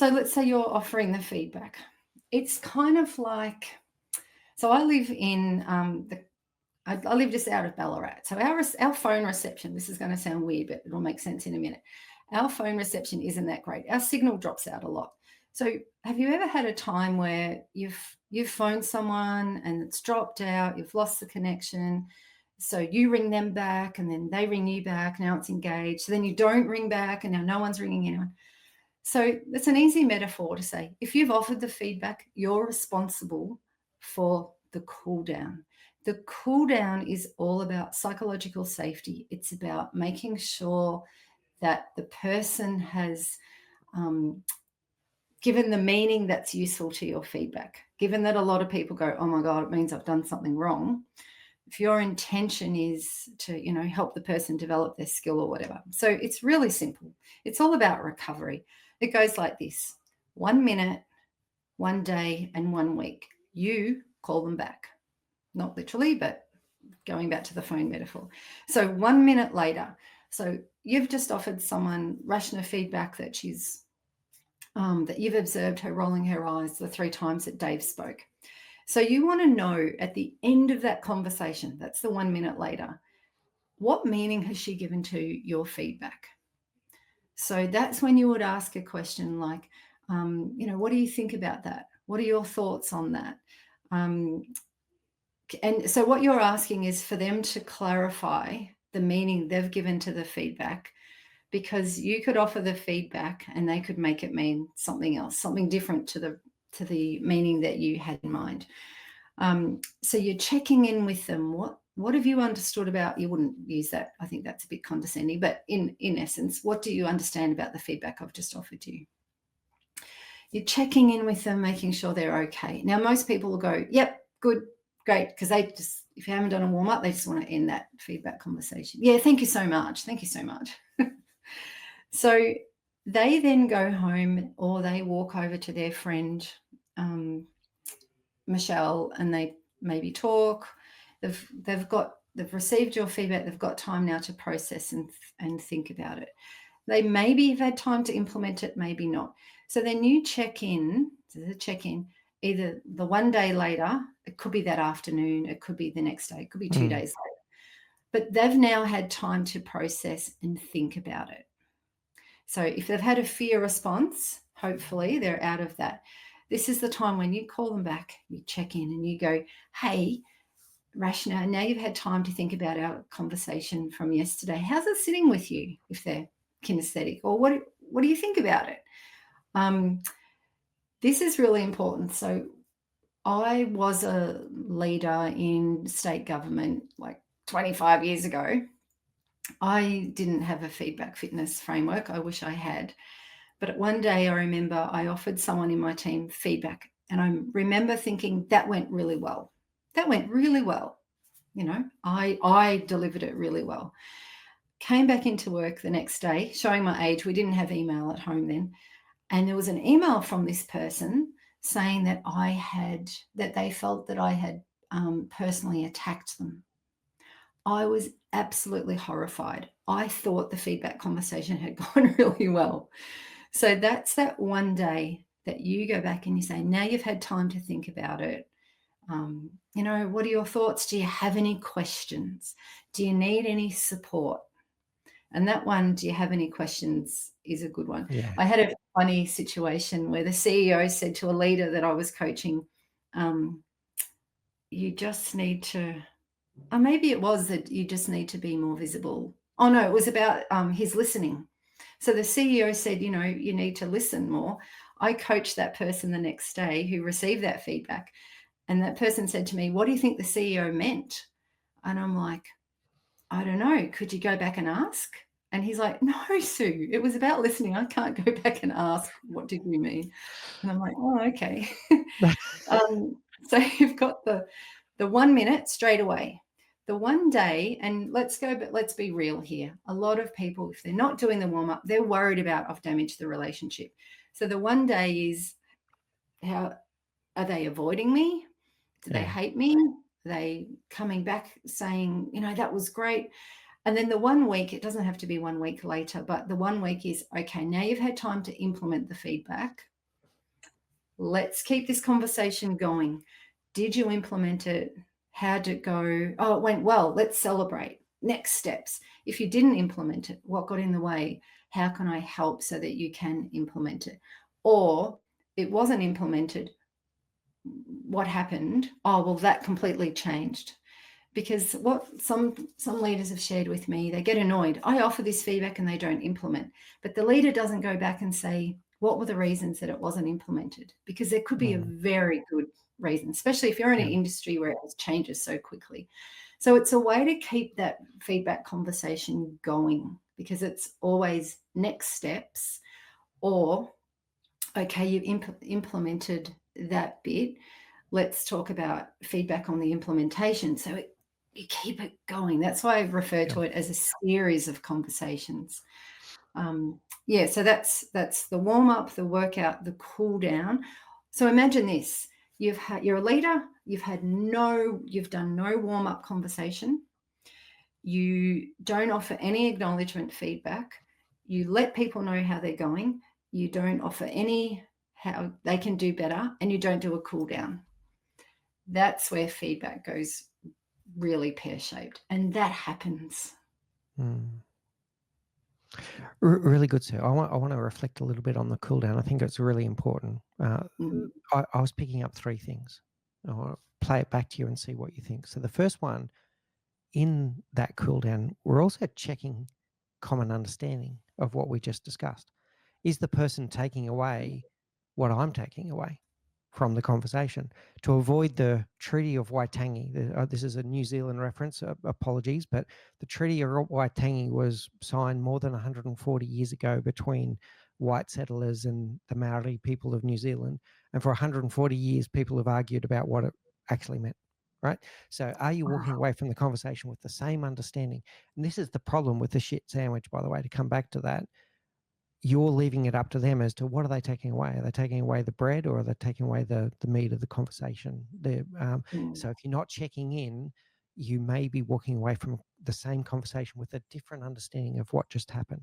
let's say you're offering the feedback. It's kind of like, so I live in I live just out of Ballarat. So our phone reception, this is going to sound weird, but it'll make sense in a minute. Our phone reception isn't that great. Our signal drops out a lot. So have you ever had a time where you've phoned someone and it's dropped out, you've lost the connection, so you ring them back and then they ring you back, now it's engaged. So then you don't ring back and now no one's ringing anyone. So that's an easy metaphor to say, if you've offered the feedback, you're responsible for the cool down. The cool down is all about psychological safety. It's about making sure that the person has given the meaning that's useful to your feedback. Given that a lot of people go, oh my God, it means I've done something wrong. If your intention is to, help the person develop their skill or whatever. So it's really simple. It's all about recovery. It goes like this: 1 minute, 1 day, and 1 week. You call them back. Not literally, but going back to the phone metaphor. So 1 minute later, so you've just offered someone Rashna feedback that that you've observed her rolling her eyes the 3 times that Dave spoke. So you want to know at the end of that conversation, that's the 1 minute later, what meaning has she given to your feedback? So that's when you would ask a question like, what do you think about that? What are your thoughts on that? And so what you're asking is for them to clarify the meaning they've given to the feedback, because you could offer the feedback and they could make it mean something else, something different to the meaning that you had in mind. So you're checking in with them. What have you understood about? You wouldn't use that. I think that's a bit condescending. But in essence, what do you understand about the feedback I've just offered you? You're checking in with them, making sure they're okay. Now, most people will go, yep, good, great, because if you haven't done a warm up, they just want to end that feedback conversation. Yeah, thank you so much. Thank you so much. So they then go home or they walk over to their friend, Michelle, and they maybe talk. They've received your feedback. They've got time now to process and think about it. They maybe have had time to implement it, maybe not. So then you check in, either the 1 day later, it could be that afternoon, it could be the next day, it could be 2 days later. But they've now had time to process and think about it. So if they've had a fear response, hopefully they're out of that. This is the time when you call them back, you check in and you go, hey, rationale. Now you've had time to think about our conversation from yesterday. How's it sitting with you if they're kinesthetic? Or what do you think about it? This is really important. So I was a leader in state government like 25 years ago. I didn't have a feedback fitness framework. I wish I had. But one day I remember I offered someone in my team feedback, and I remember thinking that went really well. That went really well. You know, I delivered it really well. Came back into work the next day, showing my age. We didn't have email at home then. And there was an email from this person saying that they felt that I had personally attacked them. I was absolutely horrified. I thought the feedback conversation had gone really well. So that's that one day that you go back and you say, now you've had time to think about it. What are your thoughts? Do you have any questions? Do you need any support? And that one, do you have any questions, is a good one. Yeah. I had a funny situation where the CEO said to a leader that I was coaching, you just need to, or maybe it was that you just need to be more visible. Oh, no, it was about his listening. So the CEO said, you need to listen more. I coached that person the next day who received that feedback. And that person said to me, what do you think the CEO meant? And I'm like, I don't know. Could you go back and ask? And he's like, no, Sue, it was about listening. I can't go back and ask, what did you mean? And I'm like, oh, okay. So you've got the 1 minute straight away, the one day, and let's be real here. A lot of people, if they're not doing the warm up, they're worried about I've damaged the relationship. So the one day is, how are they avoiding me? Do they Yeah. hate me? Are they coming back saying, that was great? And then the 1 week, it doesn't have to be 1 week later, but the 1 week is, okay, now you've had time to implement the feedback. Let's keep this conversation going. Did you implement it? How did it go? Oh, it went well. Let's celebrate. Next steps. If you didn't implement it, what got in the way? How can I help so that you can implement it? Or it wasn't implemented. What happened? Oh, well, that completely changed. Because what some leaders have shared with me, they get annoyed. I offer this feedback and they don't implement. But the leader doesn't go back and say, what were the reasons that it wasn't implemented? Because there could be a very good reason, especially if you're in an industry where it changes so quickly. So it's a way to keep that feedback conversation going, because it's always next steps, or, okay, you've implemented that bit. Let's talk about feedback on the implementation. So you keep it going. That's why I refer to it as a series of conversations. So that's the warm up, the workout, the cool down. So imagine this: you're a leader. You've done no warm up conversation. You don't offer any acknowledgement feedback. You let people know how they're going. You don't offer any how they can do better, and you don't do a cool down. That's where feedback goes really pear-shaped, and that happens. Really good, sir. I want to reflect a little bit on the cool down. I think it's really important. I was picking up 3 things. I want to play it back to you and see what you think. So the first one, in that cool down, we're also checking common understanding of what we just discussed. Is the person taking away what I'm taking away from the conversation? To avoid the Treaty of Waitangi, this is a New Zealand reference, apologies, but the Treaty of Waitangi was signed more than 140 years ago between white settlers and the Maori people of New Zealand. And for 140 years, people have argued about what it actually meant. Right. So are you walking away from the conversation with the same understanding? And this is the problem with the shit sandwich, by the way, to come back to that. You're leaving it up to them as to what are they taking away? Are they taking away the bread, or are they taking away the meat of the conversation? So if you're not checking in, you may be walking away from the same conversation with a different understanding of what just happened.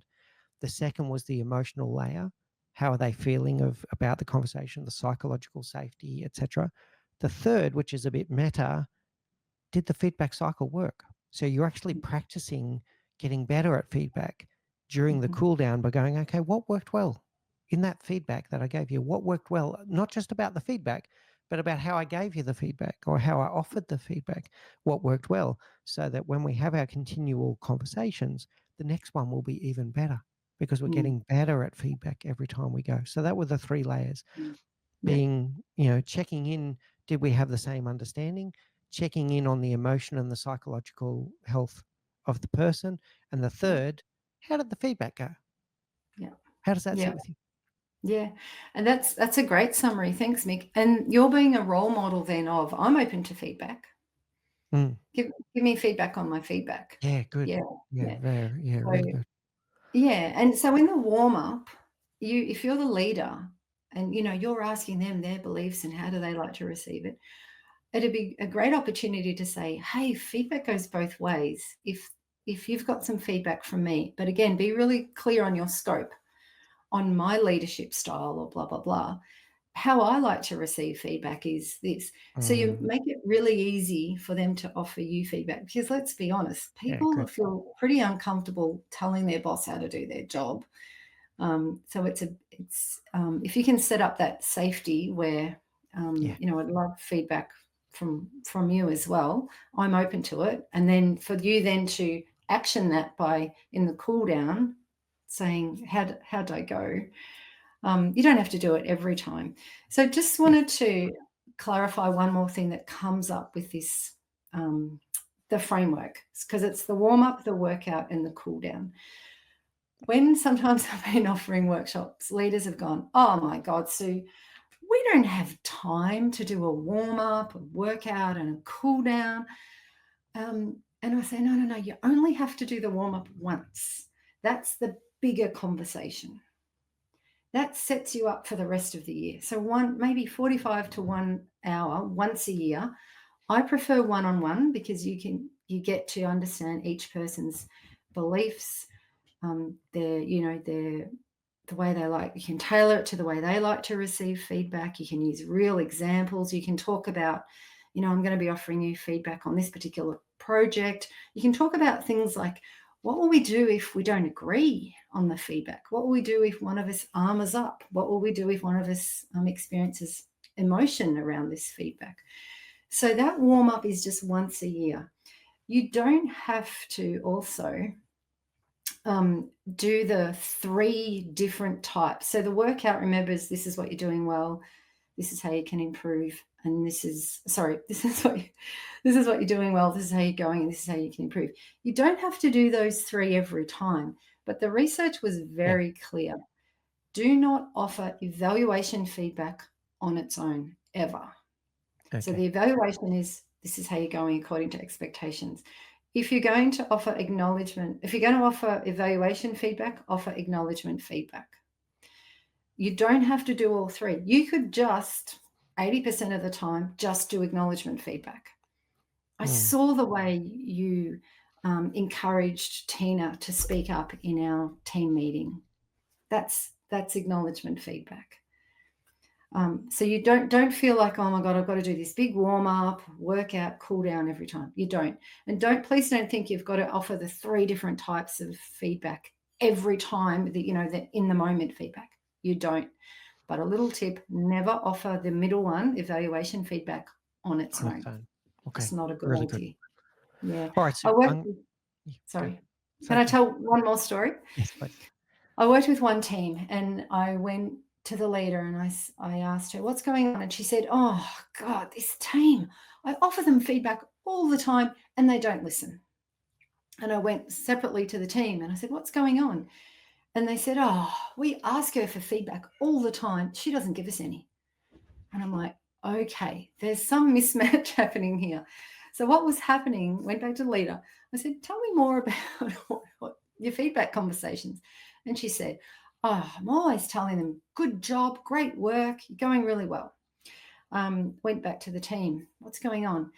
The second was the emotional layer. How are they feeling about the conversation, the psychological safety, etc. The third, which is a bit meta, did the feedback cycle work? So you're actually practicing getting better at feedback during the cool down by going, okay, what worked well in that feedback that I gave you? What worked well? Not just about the feedback, but about how I gave you the feedback or how I offered the feedback, what worked well, so that when we have our continual conversations, the next one will be even better because we're Mm, getting better at feedback every time we go. So that were the three layers mm. Yeah, being, checking in, did we have the same understanding? Checking in on the emotion and the psychological health of the person. And the yeah, third, how did the feedback go? yeah, How does that yeah. sit with you? Yeah, and that's a great summary. Thanks, Mick. And you're being a role model then of I'm open to feedback. Mm. Give me feedback on my feedback. Yeah, good. Yeah, Yeah, yeah. very, yeah, So really good. yeah, and so in the warm up, if you're the leader and you're asking them their beliefs and how do they like to receive it, it'd be a great opportunity to say, hey, feedback goes both ways. If you've got some feedback from me, but again, be really clear on your scope, on my leadership style or blah blah blah. How I like to receive feedback is this. So you Mm. make it really easy for them to offer you feedback because let's be honest, Yeah, people good. feel pretty uncomfortable telling their boss how to do their job. So if you can set up that safety where Yeah, I'd love feedback from you as well. I'm open to it, and then for you then to action that by in the cool down, saying how'd I go. You don't have to do it every time. So just yeah, wanted to clarify one more thing that comes up with this, the framework, because it's the warm up, the workout, and the cool down. When sometimes I've been offering workshops, leaders have gone, oh my God, Sue, we don't have time to do a warm up, a workout, and a cool down. And I say, no, no, no, you only have to do the warm up once. That's the bigger conversation. That sets you up for the rest of the year. So maybe 45 to 1 hour once a year. I prefer one-on-one because you get to understand each person's beliefs, their the way they like. You can tailor it to the way they like to receive feedback. You can use real examples. You can talk about, I'm going to be offering you feedback on this particular project. You can talk about things like, what will we do if we don't agree on the feedback? What will we do if one of us armors up? What will we do if one of us experiences emotion around this feedback? So that warm up is just once a year. You don't have to also do the 3 different types. So the workout remembers this is what you're doing well, this is how you can improve, and this is this is what you're doing well, this is how you're going, and this is how you can improve. You don't have to do those 3 every time, but the research was yeah. very clear. Do not offer evaluation feedback on its own ever. So Okay. the evaluation is this is how you're going according to expectations. If you're going to offer acknowledgement, if you're going to offer evaluation feedback, offer acknowledgement feedback. You don't have to do all 3. You could just 80% of the time just do acknowledgement feedback. I Mm. saw the way you encouraged Tina to speak up in our team meeting. That's acknowledgement feedback. So you don't feel like, oh my God, I've got to do this big warm up, workout, cool down every time. You don't. And please don't think you've got to offer the 3 different types of feedback every time that in the moment feedback. You don't. But a little tip, never offer the middle one, evaluation feedback, on its On its own. own. It's Okay. not a good Really good. idea. Yeah. All right, I so worked with, yeah, go. sorry. Can Sorry, I go. tell one more story? Yes, please. I worked with one team and I went to the leader and I asked her, what's going on? And she said, oh, God, this team, I offer them feedback all the time and they don't listen. And I went separately to the team and I said, what's going on? And they said, oh, we ask her for feedback all the time. She doesn't give us any. And I'm like, okay, there's some mismatch happening here. So what was happening, went back to the leader. I said, tell me more about what your feedback conversations. And she said, oh, I'm always telling them, good job, great work, you're going really well. Went back to the team. What's going on?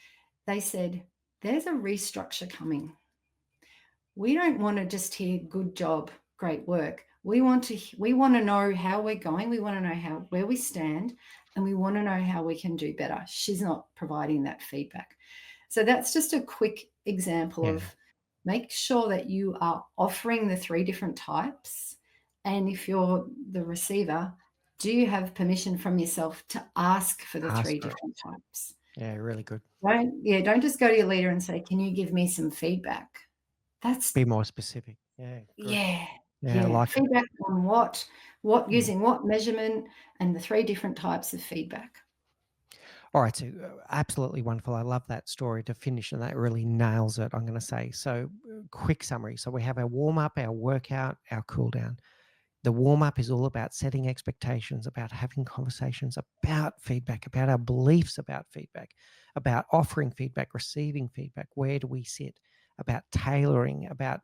They said, there's a restructure coming. We don't want to just hear good job, great work. We want to know how we're going. We want to know where we stand, and we want to know how we can do better. She's not providing that feedback. So that's just a quick example Yeah. of make sure that you are offering the 3 different types. And if you're the receiver, Do you have permission from yourself to ask for the Ask 3 for it. different types? Yeah, really good. Don't just go to your leader and say, "Can you give me some feedback?" That's Be more specific. Yeah, good. yeah, Yeah, I yeah. like it. Feedback on what Mm. using what measurement and the 3 different types of feedback. All right, so absolutely wonderful. I love that story to finish, and that really nails it, I'm going to say. So, quick summary. So, we have our warm up, our workout, our cool down. The warm up is all about setting expectations, about having conversations about feedback, about our beliefs about feedback, about offering feedback, receiving feedback. Where do we sit? About tailoring, about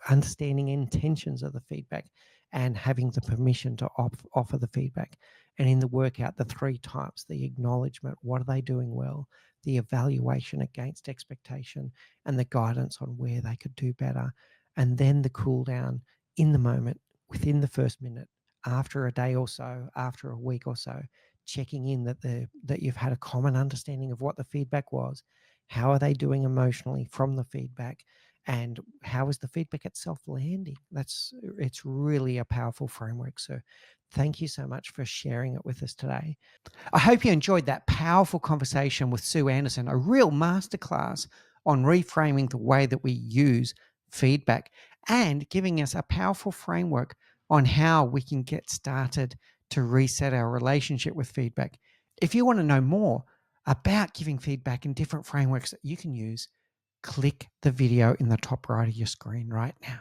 understanding intentions of the feedback and having the permission to offer the feedback. And in the workout, the 3 types: the acknowledgement, what are they doing well? The evaluation against expectation, and the guidance on where they could do better. And then the cool down in the moment, within the first minute, after a day or so, after a week or so, checking in that you've had a common understanding of what the feedback was. How are they doing emotionally from the feedback? And how is the feedback itself landing? It's really a powerful framework. So thank you so much for sharing it with us today. I hope you enjoyed that powerful conversation with Sue Anderson, a real masterclass on reframing the way that we use feedback and giving us a powerful framework on how we can get started to reset our relationship with feedback. If you want to know more about giving feedback and different frameworks that you can use, click the video in the top right of your screen right now.